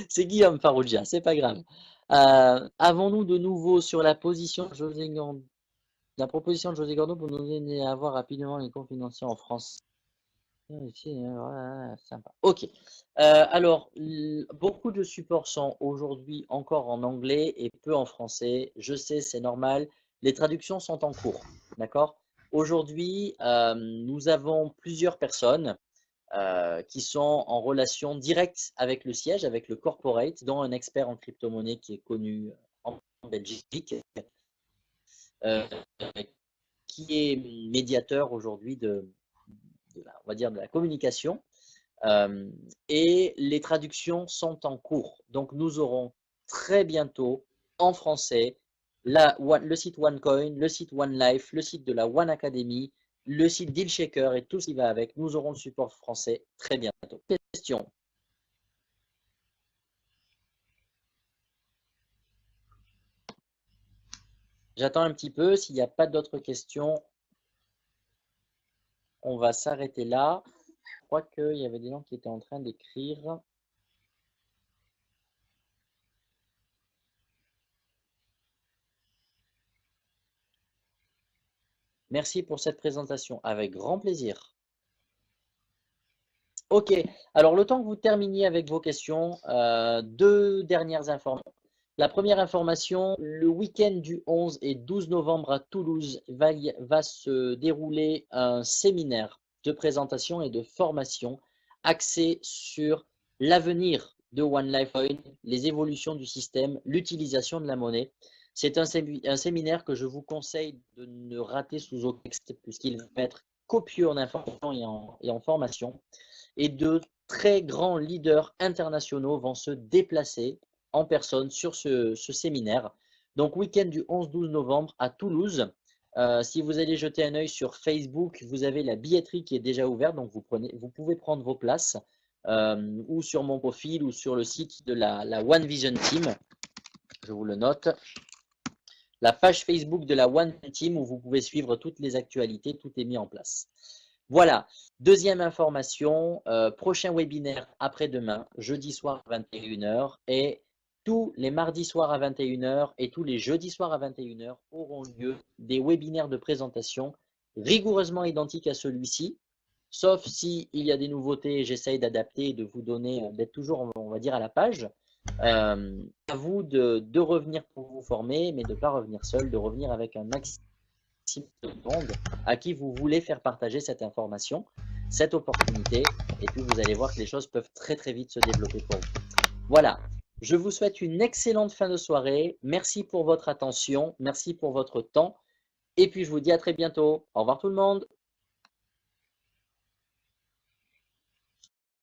B: C'est Guillaume Farougia, c'est pas grave. Avons-nous de nouveau sur la position de José Gordo, la proposition de José Gordo pour nous aider à avoir rapidement les comptes financiers en France? Sympa. Ok. Alors, beaucoup de supports sont aujourd'hui encore en anglais et peu en français. Je sais, c'est normal. Les traductions sont en cours. D'accord? Aujourd'hui, nous avons plusieurs personnes qui sont en relation directe avec le siège, avec le corporate, dont un expert en crypto-monnaie qui est connu en Belgique, euh, qui est médiateur aujourd'hui on va dire de la communication. Et les traductions sont en cours. Donc, nous aurons très bientôt en français le site OneCoin, le site OneLife, le site de la One Academy, le site DealShaker et tout ce qui va avec. Nous aurons le support français très bientôt. Question? J'attends un petit peu. S'il n'y a pas d'autres questions, on va s'arrêter là. Je crois qu'il y avait des gens qui étaient en train d'écrire. Merci pour cette présentation. Avec grand plaisir. Ok, alors le temps que vous terminiez avec vos questions, deux dernières informations. La première information, le week-end du 11 et 12 novembre à Toulouse va se dérouler un séminaire de présentation et de formation axé sur l'avenir de OneLifeCoin, les évolutions du système, l'utilisation de la monnaie. C'est un séminaire que je vous conseille de ne rater sous aucun texte puisqu'il va être copieux en information et en formation. Et de très grands leaders internationaux vont se déplacer en personne sur ce séminaire. Donc, week-end du 11-12 novembre à Toulouse. Si vous allez jeter un œil sur Facebook, vous avez la billetterie qui est déjà ouverte, donc vous pouvez prendre vos places ou sur mon profil ou sur le site de la One Vision Team. Je vous le note. La page Facebook de la One Team où vous pouvez suivre toutes les actualités, tout est mis en place. Voilà, deuxième information, prochain webinaire après-demain, jeudi soir à 21 h et tous les mardis soirs à 21 h et tous les jeudis soirs à 21 h auront lieu des webinaires de présentation rigoureusement identiques à celui-ci, sauf s'il y a des nouveautés, j'essaye d'adapter et de vous donner, d'être toujours, on va dire, à la page. À vous de revenir pour vous former, mais de ne pas revenir seul, de revenir avec un maximum de monde à qui vous voulez faire partager cette information, cette opportunité, et puis vous allez voir que les choses peuvent très très vite se développer pour vous. Voilà, je vous souhaite une excellente fin de soirée, merci pour votre attention, merci pour votre temps, et puis je vous dis à très bientôt. Au revoir tout le monde.